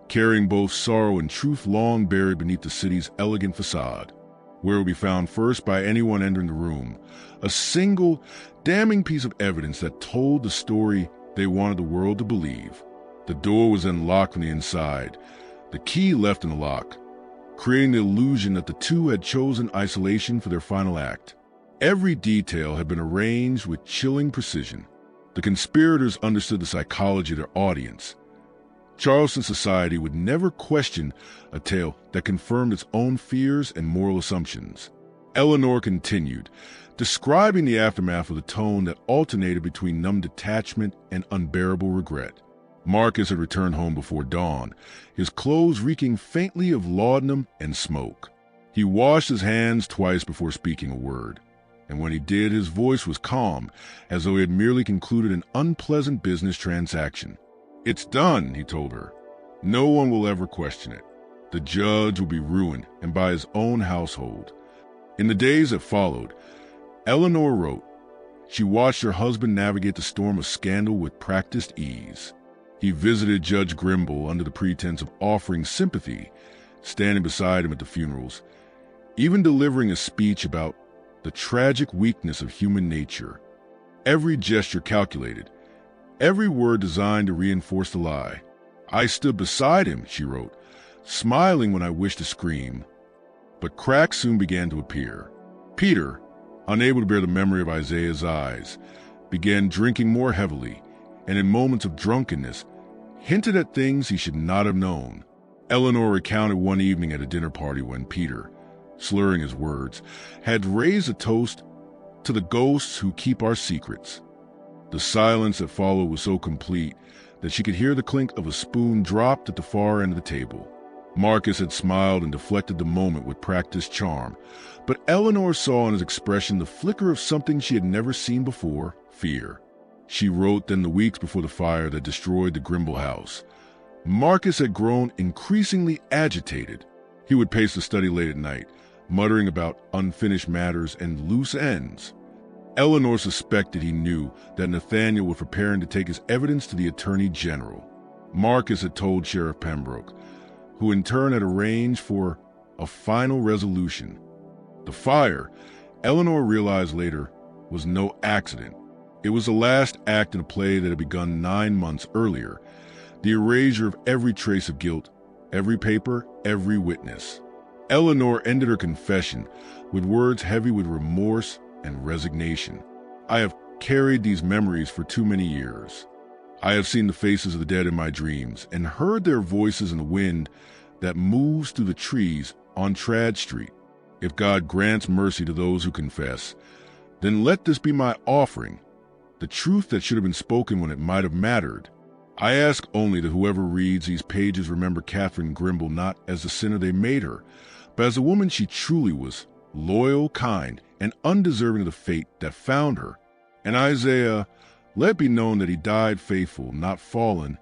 carrying both sorrow and truth long buried beneath the city's elegant facade. Where it will be found first by anyone entering the room, a single, damning piece of evidence that told the story they wanted the world to believe. The door was then locked from the inside, the key left in the lock, creating the illusion that the two had chosen isolation for their final act. Every detail had been arranged with chilling precision. The conspirators understood the psychology of their audience. Charleston society would never question a tale that confirmed its own fears and moral assumptions. Eleanor continued, describing the aftermath with a tone that alternated between numb detachment and unbearable regret. Marcus had returned home before dawn, his clothes reeking faintly of laudanum and smoke. He washed his hands twice before speaking a word, and when he did, his voice was calm, as though he had merely concluded an unpleasant business transaction. "It's done," he told her. "No one will ever question it. The judge will be ruined, and by his own household." In the days that followed, Eleanor wrote, she watched her husband navigate the storm of scandal with practiced ease. He visited Judge Grimball under the pretense of offering sympathy, standing beside him at the funerals, even delivering a speech about the tragic weakness of human nature. Every gesture calculated, every word designed to reinforce the lie. "I stood beside him," she wrote, smiling when I wished to scream. But cracks soon began to appear. Peter, unable to bear the memory of Isaiah's eyes, began drinking more heavily, and in moments of drunkenness, hinted at things he should not have known. Eleanor recounted one evening at a dinner party when Peter, slurring his words, had raised a toast to the ghosts who keep our secrets. The silence that followed was so complete that she could hear the clink of a spoon dropped at the far end of the table. Marcus had smiled and deflected the moment with practiced charm, but Eleanor saw in his expression the flicker of something she had never seen before: fear. She wrote then the weeks before the fire that destroyed the Grimball house. Marcus had grown increasingly agitated. He would pace the study late at night, muttering about unfinished matters and loose ends. Eleanor suspected he knew that Nathaniel was preparing to take his evidence to the Attorney General. Marcus had told Sheriff Pembroke, who in turn had arranged for a final resolution. The fire, Eleanor realized later, was no accident. It was the last act in a play that had begun 9 months earlier, the erasure of every trace of guilt, every paper, every witness. Eleanor ended her confession with words heavy with remorse and resignation. "I have carried these memories for too many years. I have seen the faces of the dead in my dreams and heard their voices in the wind that moves through the trees on Trad Street. If God grants mercy to those who confess, then let this be my offering, the truth that should have been spoken when it might have mattered. I ask only that whoever reads these pages remember Catherine Grimball not as the sinner they made her, but as the woman she truly was, loyal, kind, and undeserving of the fate that found her. And Isaiah, let it be known that he died faithful, not fallen."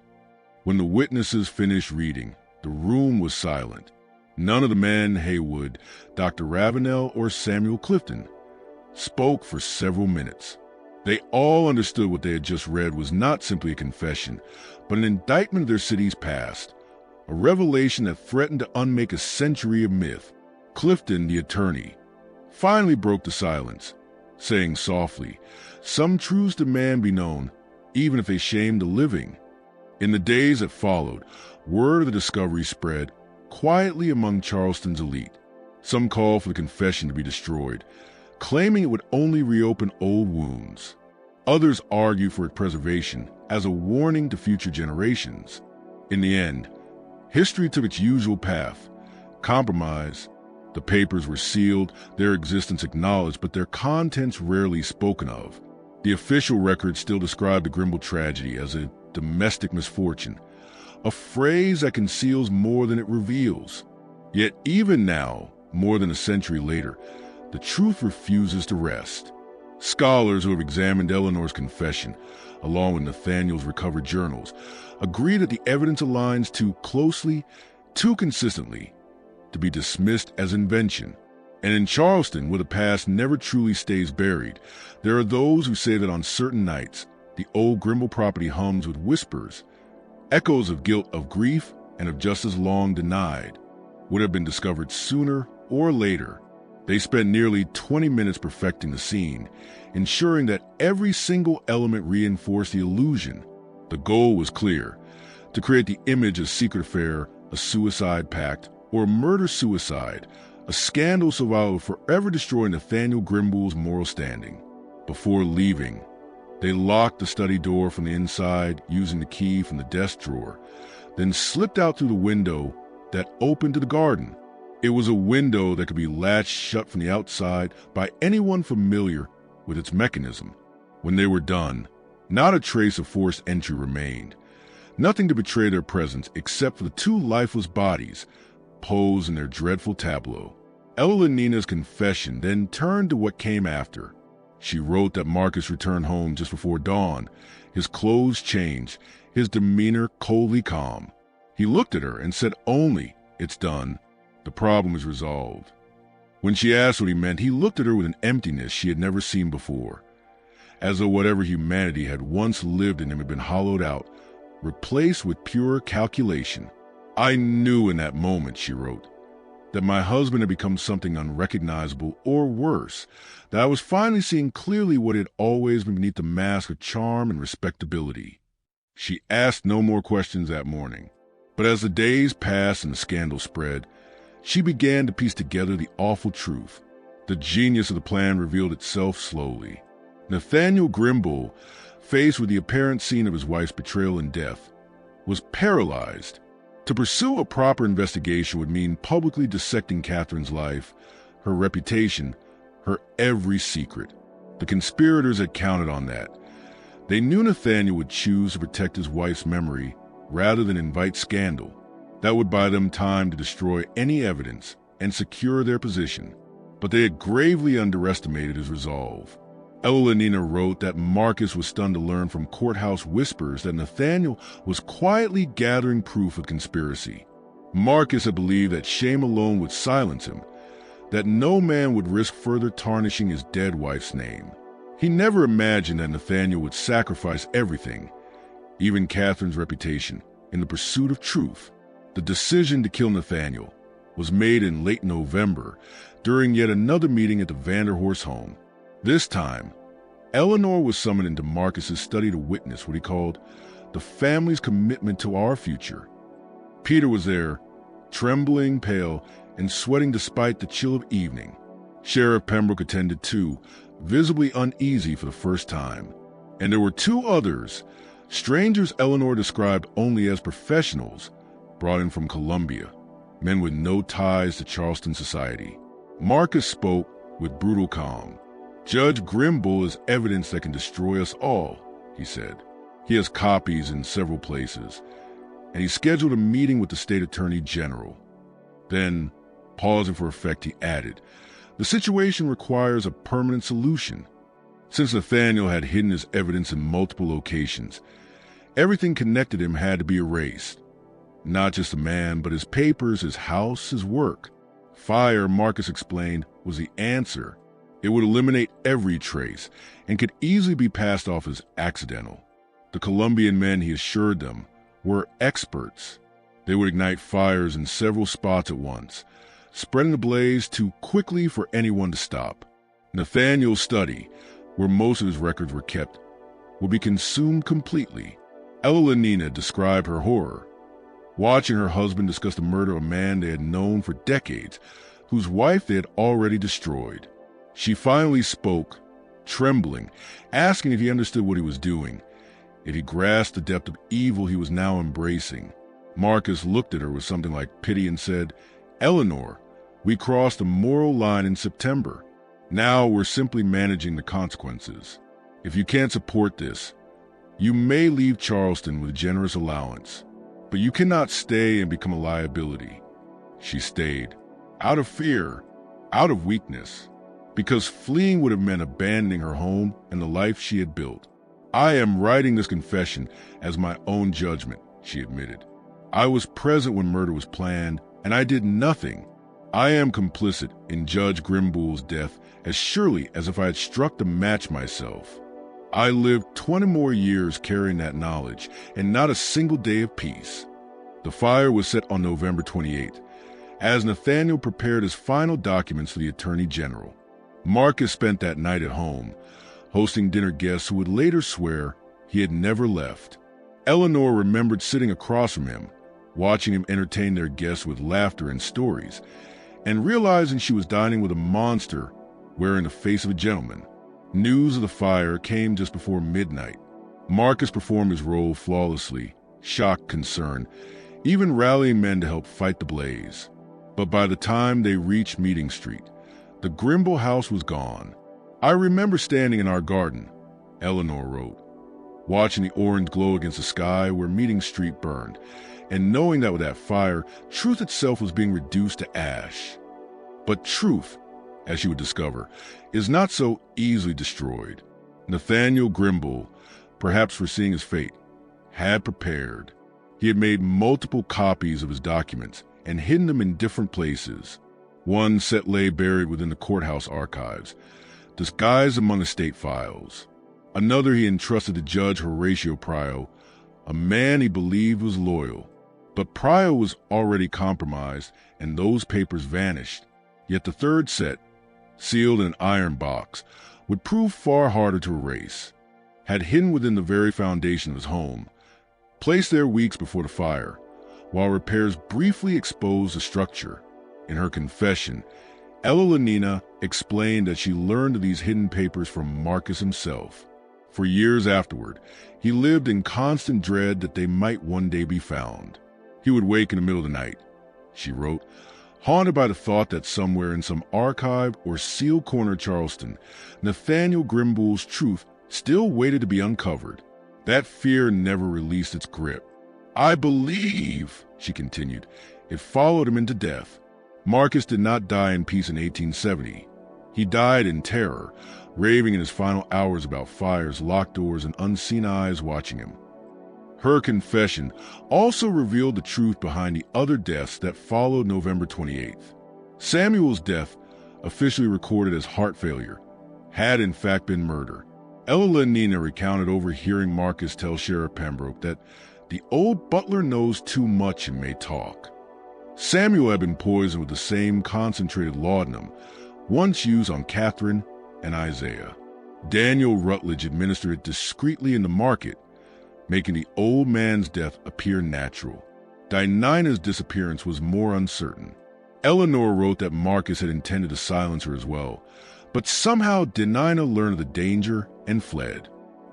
When the witnesses finished reading, the room was silent. None of the men, Haywood, Dr. Ravenel, or Samuel Clifton, spoke for several minutes. They all understood what they had just read was not simply a confession, but an indictment of their city's past, a revelation that threatened to unmake a century of myth. Clifton, the attorney, finally broke the silence, saying softly, "Some truths demand be known, even if they shame the living." In the days that followed, word of the discovery spread quietly among Charleston's elite. Some called for the confession to be destroyed, claiming it would only reopen old wounds. Others argued for its preservation as a warning to future generations. In the end, history took its usual path: compromise. The papers were sealed, their existence acknowledged, but their contents rarely spoken of. The official records still describe the Grimball tragedy as a domestic misfortune, a phrase that conceals more than it reveals. Yet even now, more than a century later, the truth refuses to rest. Scholars who have examined Eleanor's confession, along with Nathaniel's recovered journals, agree that the evidence aligns too closely, too consistently, to be dismissed as invention. And in Charleston, where the past never truly stays buried, there are those who say that on certain nights, the old Grimball property hums with whispers, echoes of guilt, of grief, and of justice long denied, would have been discovered sooner or later. They spent nearly 20 minutes perfecting the scene, ensuring that every single element reinforced the illusion. The goal was clear: to create the image of secret affair, a suicide pact, or murder-suicide, a scandal so vile would forever destroy Nathaniel Grimball's moral standing. Before leaving, they locked the study door from the inside using the key from the desk drawer, then slipped out through the window that opened to the garden. It was a window that could be latched shut from the outside by anyone familiar with its mechanism. When they were done, not a trace of forced entry remained. Nothing to betray their presence except for the two lifeless bodies posed in their dreadful tableau. Elenina's confession then turned to what came after. She wrote that Marcus returned home just before dawn, his clothes changed, his demeanor coldly calm. He looked at her and said only, "It's done. The problem is resolved." When she asked what he meant, he looked at her with an emptiness she had never seen before, as though whatever humanity had once lived in him had been hollowed out, replaced with pure calculation. "I knew in that moment," she wrote, "that my husband had become something unrecognizable, or worse, that I was finally seeing clearly what had always been beneath the mask of charm and respectability." She asked no more questions that morning, but as the days passed and the scandal spread, she began to piece together the awful truth. The genius of the plan revealed itself slowly. Nathaniel Grimball, faced with the apparent scene of his wife's betrayal and death, was paralyzed. To pursue a proper investigation would mean publicly dissecting Catherine's life, her reputation, her every secret. The conspirators had counted on that. They knew Nathaniel would choose to protect his wife's memory rather than invite scandal. That would buy them time to destroy any evidence and secure their position. But they had gravely underestimated his resolve. Elenina wrote that Marcus was stunned to learn from courthouse whispers that Nathaniel was quietly gathering proof of conspiracy. Marcus had believed that shame alone would silence him, that no man would risk further tarnishing his dead wife's name. He never imagined that Nathaniel would sacrifice everything, even Catherine's reputation, in the pursuit of truth. The decision to kill Nathaniel was made in late November during yet another meeting at the Vanderhorst home. This time, Eleanor was summoned into Marcus's study to witness what he called the family's commitment to our future. Peter was there, trembling, pale, and sweating despite the chill of evening. Sheriff Pembroke attended too, visibly uneasy for the first time. And there were two others, strangers Eleanor described only as professionals, brought in from Columbia, men with no ties to Charleston society. Marcus spoke with brutal calm. "Judge Grimball is evidence that can destroy us all," he said. "He has copies in several places, and he scheduled a meeting with the state attorney general." Then, pausing for effect, he added, "The situation requires a permanent solution." Since Nathaniel had hidden his evidence in multiple locations, everything connected him had to be erased. Not just the man, but his papers, his house, his work. Fire, Marcus explained, was the answer. It would eliminate every trace and could easily be passed off as accidental. The Colombian men, he assured them, were experts. They would ignite fires in several spots at once, spreading the blaze too quickly for anyone to stop. Nathaniel's study, where most of his records were kept, would be consumed completely. Elenina described her horror, watching her husband discuss the murder of a man they had known for decades, whose wife they had already destroyed. She finally spoke, trembling, asking if he understood what he was doing, if he grasped the depth of evil he was now embracing. Marcus looked at her with something like pity and said, "Eleanor, we crossed a moral line in September. Now we're simply managing the consequences. If you can't support this, you may leave Charleston with generous allowance, but you cannot stay and become a liability." She stayed, out of fear, out of weakness, because fleeing would have meant abandoning her home and the life she had built. "I am writing this confession as my own judgment," she admitted. "I was present when murder was planned, and I did nothing. I am complicit in Judge Grimball's death as surely as if I had struck the match myself. I lived 20 more years carrying that knowledge, and not a single day of peace." The fire was set on November 28th, as Nathaniel prepared his final documents for the Attorney General. Marcus spent that night at home, hosting dinner guests who would later swear he had never left. Eleanor remembered sitting across from him, watching him entertain their guests with laughter and stories, and realizing she was dining with a monster wearing the face of a gentleman. News of the fire came just before midnight. Marcus performed his role flawlessly, shocked, concerned, even rallying men to help fight the blaze. But by the time they reached Meeting Street, the Grimball house was gone. "I remember standing in our garden," Eleanor wrote, "watching the orange glow against the sky where Meeting Street burned, and knowing that with that fire, truth itself was being reduced to ash. But truth, as she would discover, is not so easily destroyed." Nathaniel Grimball, perhaps foreseeing his fate, had prepared. He had made multiple copies of his documents and hidden them in different places. One set lay buried within the courthouse archives, disguised among estate files. Another he entrusted to Judge Horatio Pryor, a man he believed was loyal. But Pryor was already compromised, and those papers vanished. Yet the third set, sealed in an iron box, would prove far harder to erase. Had hidden within the very foundation of his home, placed there weeks before the fire, while repairs briefly exposed the structure. In her confession, Ella Lenina explained that she learned of these hidden papers from Marcus himself. For years afterward, he lived in constant dread that they might one day be found. He would wake in the middle of the night, she wrote, haunted by the thought that somewhere in some archive or sealed corner of Charleston, Nathaniel Grimball's truth still waited to be uncovered. That fear never released its grip. "I believe," she continued, "it followed him into death." Marcus did not die in peace in 1870. He died in terror, raving in his final hours about fires, locked doors, and unseen eyes watching him. Her confession also revealed the truth behind the other deaths that followed November 28th. Samuel's death, officially recorded as heart failure, had in fact been murder. Ella Lenina recounted overhearing Marcus tell Sheriff Pembroke that the old butler knows too much and may talk. Samuel had been poisoned with the same concentrated laudanum once used on Catherine and Isaiah. Daniel Rutledge administered it discreetly in the market, making the old man's death appear natural. Dinah's disappearance was more uncertain. Eleanor wrote that Marcus had intended to silence her as well, but somehow Dinah learned of the danger and fled.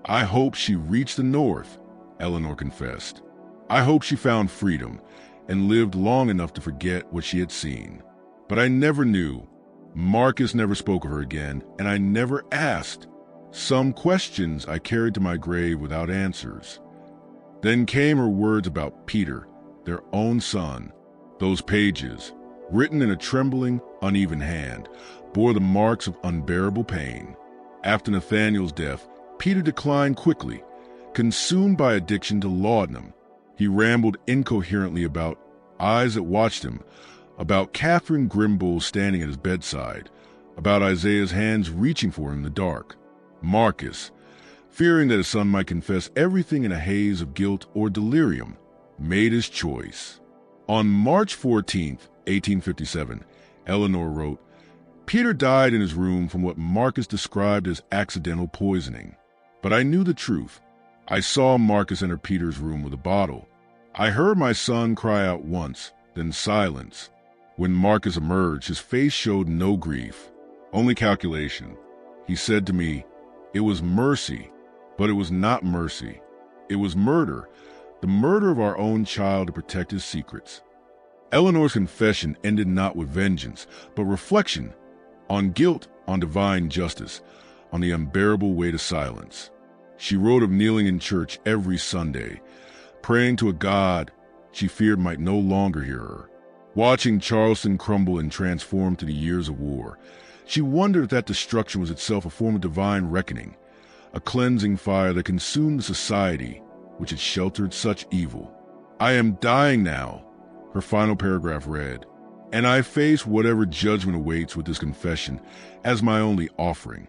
"I hope she reached the north," Eleanor confessed. "I hope she found freedom and lived long enough to forget what she had seen. But I never knew. Marcus never spoke of her again, and I never asked. Some questions I carried to my grave without answers." Then came her words about Peter, their own son. Those pages, written in a trembling, uneven hand, bore the marks of unbearable pain. After Nathaniel's death, Peter declined quickly, consumed by addiction to laudanum. He rambled incoherently about eyes that watched him, about Catherine Grimball standing at his bedside, about Isaiah's hands reaching for him in the dark. Marcus, fearing that his son might confess everything in a haze of guilt or delirium, made his choice. On March 14th, 1857, Eleanor wrote, "Peter died in his room from what Marcus described as accidental poisoning. But I knew the truth. I saw Marcus enter Peter's room with a bottle. I heard my son cry out once, then silence. When Marcus emerged, his face showed no grief, only calculation. He said to me, 'It was mercy, but it was not mercy. It was murder, the murder of our own child to protect his secrets. Eleanor's confession ended not with vengeance, but reflection on guilt, on divine justice, on the unbearable weight of silence. She wrote of kneeling in church every Sunday, praying to a God she feared might no longer hear her. Watching Charleston crumble and transform to the years of war, she wondered if that destruction was itself a form of divine reckoning, a cleansing fire that consumed the society which had sheltered such evil. "I am dying now," her final paragraph read, "and I face whatever judgment awaits with this confession as my only offering.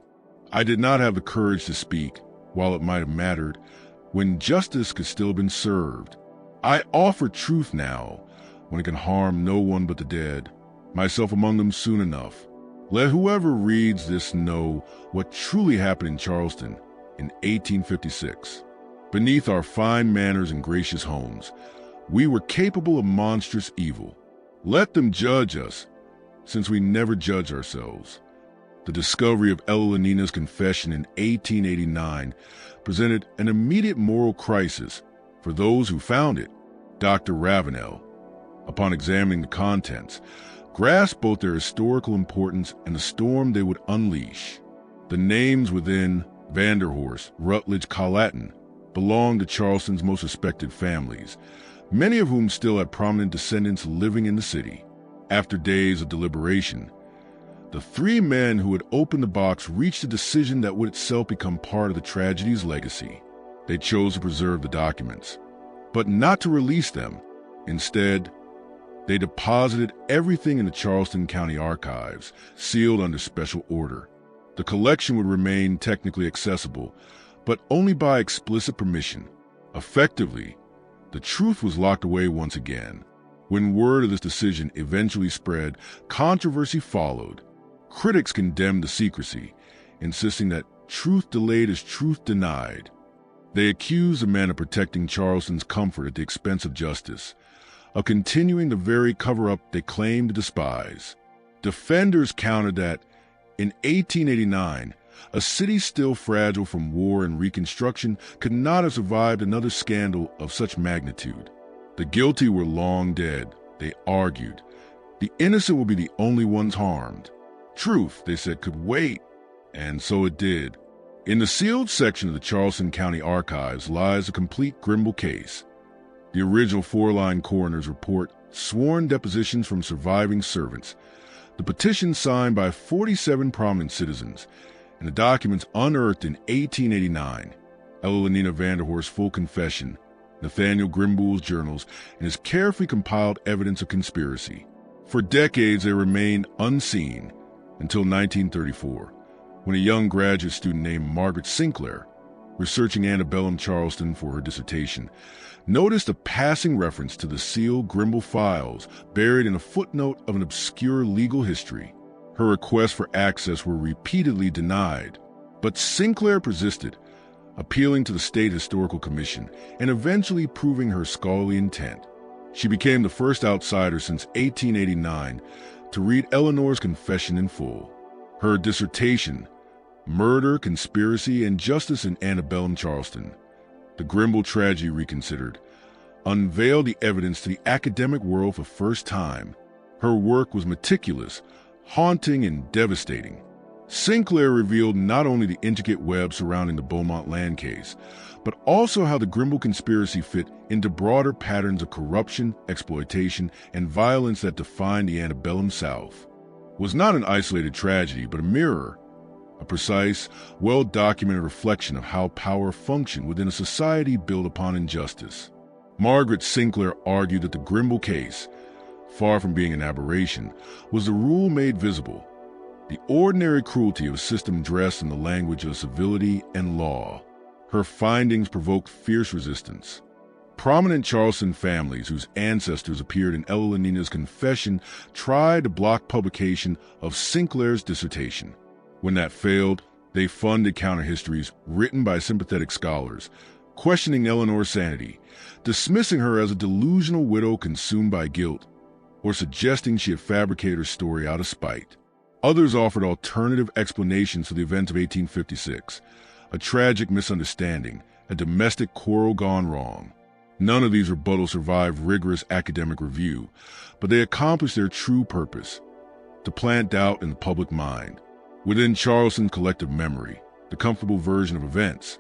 I did not have the courage to speak, while it might have mattered, when justice could still have been served. I offer truth now, when it can harm no one but the dead, myself among them soon enough. Let whoever reads this know what truly happened in Charleston in 1856. Beneath our fine manners and gracious homes, we were capable of monstrous evil. Let them judge us, since we never judge ourselves." The discovery of Eleanina's confession in 1889 presented an immediate moral crisis for those who found it. Dr. Ravenel, upon examining the contents, grasped both their historical importance and the storm they would unleash. The names within Vanderhorst, Rutledge, Colleton belonged to Charleston's most respected families, many of whom still had prominent descendants living in the city. After days of deliberation, the three men who had opened the box reached a decision that would itself become part of the tragedy's legacy. They chose to preserve the documents, but not to release them. Instead, they deposited everything in the Charleston County Archives, sealed under special order. The collection would remain technically accessible, but only by explicit permission. Effectively, the truth was locked away once again. When word of this decision eventually spread, controversy followed. Critics condemned the secrecy, insisting that truth delayed is truth denied. They accused the men of protecting Charleston's comfort at the expense of justice, of continuing the very cover-up they claimed to despise. Defenders countered that, in 1889, a city still fragile from war and Reconstruction could not have survived another scandal of such magnitude. The guilty were long dead, they argued. The innocent will be the only ones harmed. Truth, they said, could wait, and so it did. In the sealed section of the Charleston County Archives lies a complete Grimball case. The original 4-line coroner's report, sworn depositions from surviving servants, the petition signed by 47 prominent citizens, and the documents unearthed in 1889, Eleanina Vanderhorst's full confession, Nathaniel Grimball's journals, and his carefully compiled evidence of conspiracy. For decades they remained unseen until 1934, when a young graduate student named Margaret Sinclair, researching antebellum Charleston for her dissertation, noticed a passing reference to the sealed Grimball files buried in a footnote of an obscure legal history. Her requests for access were repeatedly denied, but Sinclair persisted, appealing to the State Historical Commission and eventually proving her scholarly intent. She became the first outsider since 1889 to read Eleanor's confession in full. Her dissertation, Murder, Conspiracy, and Justice in Antebellum Charleston, the Grimball Tragedy Reconsidered, unveiled the evidence to the academic world for the first time. Her work was meticulous, haunting, and devastating. Sinclair revealed not only the intricate web surrounding the Beaumont land case, but also how the Grimball conspiracy fit into broader patterns of corruption, exploitation, and violence that defined the antebellum South. It was not an isolated tragedy, but a mirror, a precise, well-documented reflection of how power functioned within a society built upon injustice. Margaret Sinclair argued that the Grimball case, far from being an aberration, was the rule made visible, the ordinary cruelty of a system dressed in the language of civility and law. Her findings provoked fierce resistance. Prominent Charleston families whose ancestors appeared in Eleanina's confession tried to block publication of Sinclair's dissertation. When that failed, they funded counterhistories written by sympathetic scholars, questioning Eleanor's sanity, dismissing her as a delusional widow consumed by guilt, or suggesting she had fabricated her story out of spite. Others offered alternative explanations for the events of 1856, a tragic misunderstanding, a domestic quarrel gone wrong. None of these rebuttals survived rigorous academic review, but they accomplished their true purpose: to plant doubt in the public mind. Within Charleston's collective memory, the comfortable version of events,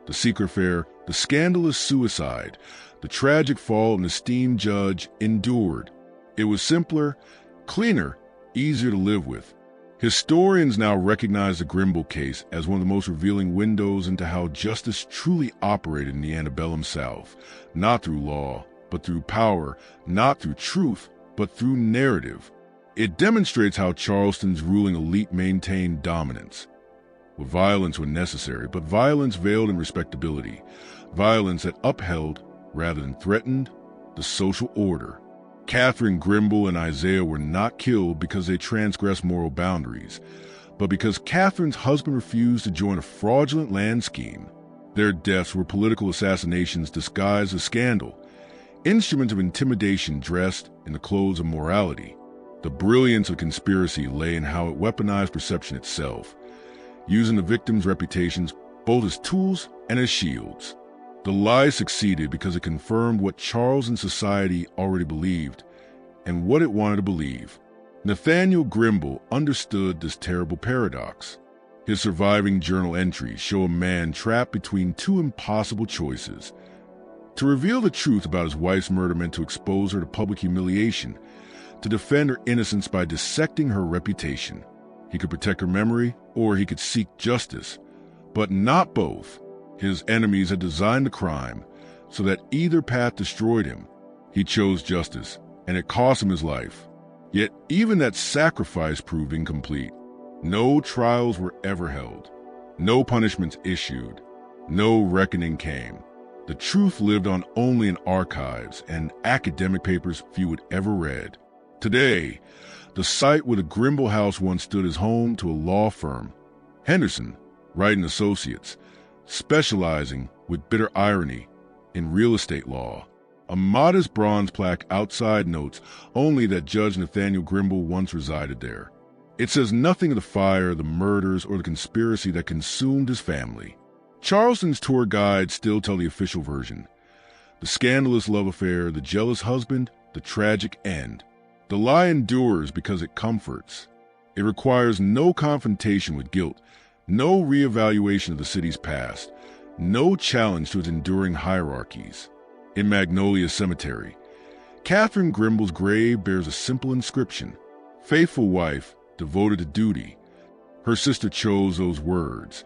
the secret affair, the scandalous suicide, the tragic fall of an esteemed judge endured. It was simpler, cleaner, easier to live with. Historians now recognize the Grimball case as one of the most revealing windows into how justice truly operated in the antebellum South, not through law, but through power, not through truth, but through narrative. It demonstrates how Charleston's ruling elite maintained dominance, with violence when necessary, but violence veiled in respectability, violence that upheld, rather than threatened, the social order. Catherine Grimball and Isaiah were not killed because they transgressed moral boundaries, but because Catherine's husband refused to join a fraudulent land scheme. Their deaths were political assassinations disguised as scandal, instruments of intimidation dressed in the clothes of morality. The brilliance of conspiracy lay in how it weaponized perception itself, using the victims' reputations both as tools and as shields. The lie succeeded because it confirmed what Charleston society already believed and what it wanted to believe. Nathaniel Grimball understood this terrible paradox. His surviving journal entries show a man trapped between two impossible choices: to reveal the truth about his wife's murder meant to expose her to public humiliation, to defend her innocence by dissecting her reputation. He could protect her memory, or he could seek justice, but not both. His enemies had designed the crime so that either path destroyed him. He chose justice, and it cost him his life. Yet even that sacrifice proved incomplete. No trials were ever held. No punishments issued. No reckoning came. The truth lived on only in archives and academic papers few had ever read. Today, the site where the Grimball house once stood is home to a law firm, Henderson, Wright & Associates, specializing with bitter irony in real estate law. A modest bronze plaque outside notes only that Judge Nathaniel Grimball once resided there. It says nothing of the fire, the murders, or the conspiracy that consumed his family. Charleston's tour guides still tell the official version: the scandalous love affair, the jealous husband, the tragic end. The lie endures because it comforts. It requires no confrontation with guilt, no reevaluation of the city's past, no challenge to its enduring hierarchies. In Magnolia Cemetery, Catherine Grimball's grave bears a simple inscription: faithful wife, devoted to duty. Her sister chose those words: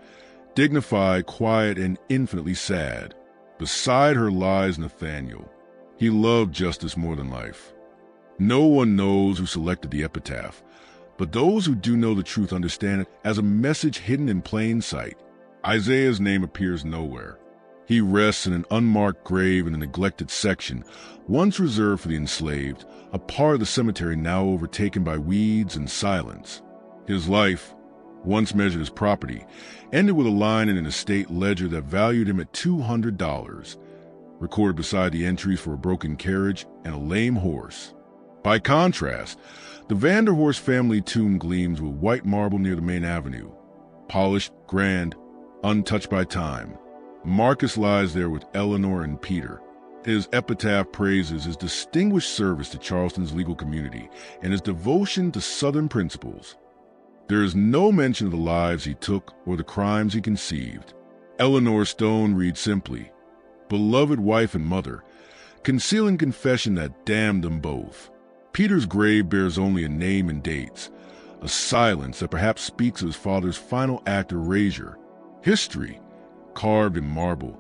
dignified, quiet, and infinitely sad. Beside her lies Nathaniel. He loved justice more than life. No one knows who selected the epitaph, but those who do know the truth understand it as a message hidden in plain sight. Isaiah's name appears nowhere. He rests in an unmarked grave in a neglected section, once reserved for the enslaved, a part of the cemetery now overtaken by weeds and silence. His life, once measured as property, ended with a line in an estate ledger that valued him at $200, recorded beside the entries for a broken carriage and a lame horse. By contrast, the Vanderhorst family tomb gleams with white marble near the main avenue, polished, grand, untouched by time. Marcus lies there with Eleanor and Peter. His epitaph praises his distinguished service to Charleston's legal community and his devotion to Southern principles. There is no mention of the lives he took or the crimes he conceived. Eleanor Stone reads simply, beloved wife and mother, concealing confession that damned them both. Peter's grave bears only a name and dates, a silence that perhaps speaks of his father's final act of erasure. History, carved in marble,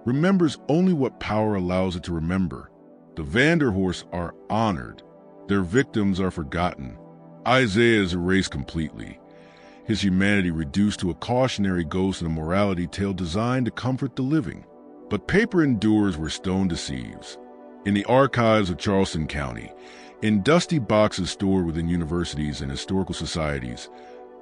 remembers only what power allows it to remember. The Vanderhorsts are honored. Their victims are forgotten. Isaiah is erased completely, his humanity reduced to a cautionary ghost in a morality tale designed to comfort the living. But paper endures where stone deceives. In the archives of Charleston County, in dusty boxes stored within universities and historical societies,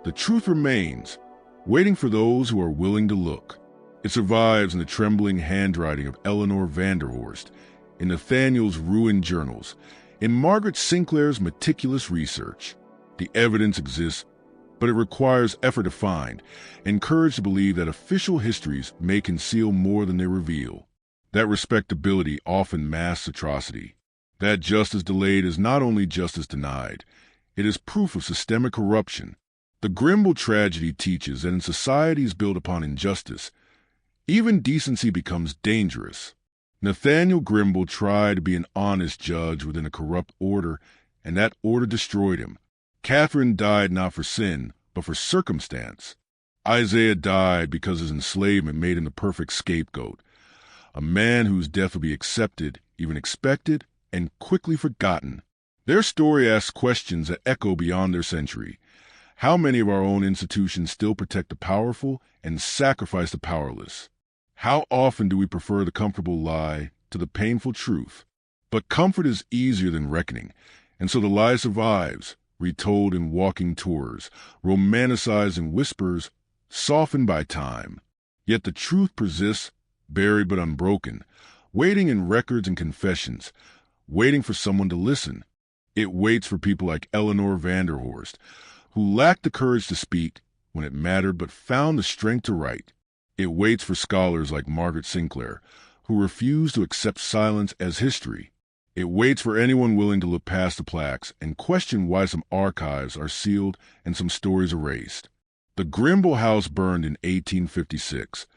the truth remains, waiting for those who are willing to look. It survives in the trembling handwriting of Eleanor Vanderhorst, in Nathaniel's ruined journals, in Margaret Sinclair's meticulous research. The evidence exists, but it requires effort to find, and courage to believe that official histories may conceal more than they reveal. That respectability often masks atrocity. That justice delayed is not only justice denied, it is proof of systemic corruption. The Grimball Tragedy teaches that in societies built upon injustice, even decency becomes dangerous. Nathaniel Grimball tried to be an honest judge within a corrupt order, and that order destroyed him. Catherine died not for sin, but for circumstance. Isaiah died because his enslavement made him the perfect scapegoat, a man whose death would be accepted, even expected, and quickly forgotten. Their story asks questions that echo beyond their century. How many of our own institutions still protect the powerful and sacrifice the powerless? How often do we prefer the comfortable lie to the painful truth? But comfort is easier than reckoning, and so the lie survives, retold in walking tours, romanticized in whispers, softened by time. Yet the truth persists, buried but unbroken, waiting in records and confessions, waiting for someone to listen. It waits for people like Eleanor Vanderhorst, who lacked the courage to speak when it mattered but found the strength to write. It waits for scholars like Margaret Sinclair, who refuse to accept silence as history. It waits for anyone willing to look past the plaques and question why some archives are sealed and some stories erased. The Grimball house burned in 1856,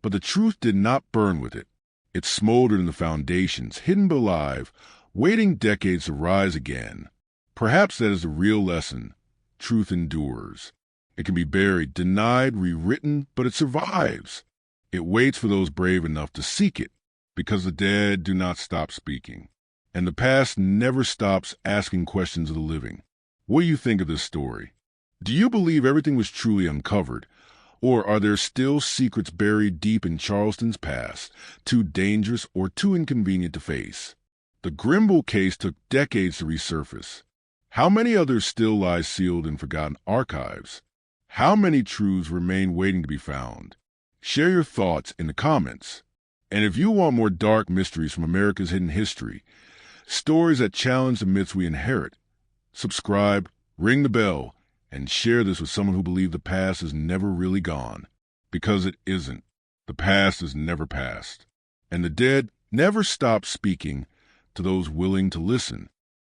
but the truth did not burn with it. It smoldered in the foundations, hidden but alive, waiting decades to rise again. Perhaps that is the real lesson. Truth endures. It can be buried, denied, rewritten, but it survives. It waits for those brave enough to seek it, because the dead do not stop speaking, and the past never stops asking questions of the living. What do you think of this story? Do you believe everything was truly uncovered, or are there still secrets buried deep in Charleston's past, too dangerous or too inconvenient to face? The Grimball case took decades to resurface. How many others still lie sealed in forgotten archives? How many truths remain waiting to be found? Share your thoughts in the comments. And if you want more dark mysteries from America's hidden history, stories that challenge the myths we inherit, subscribe, ring the bell, and share this with someone who believes the past is never really gone. Because it isn't. The past is never past. And the dead never stop speaking to those willing to listen.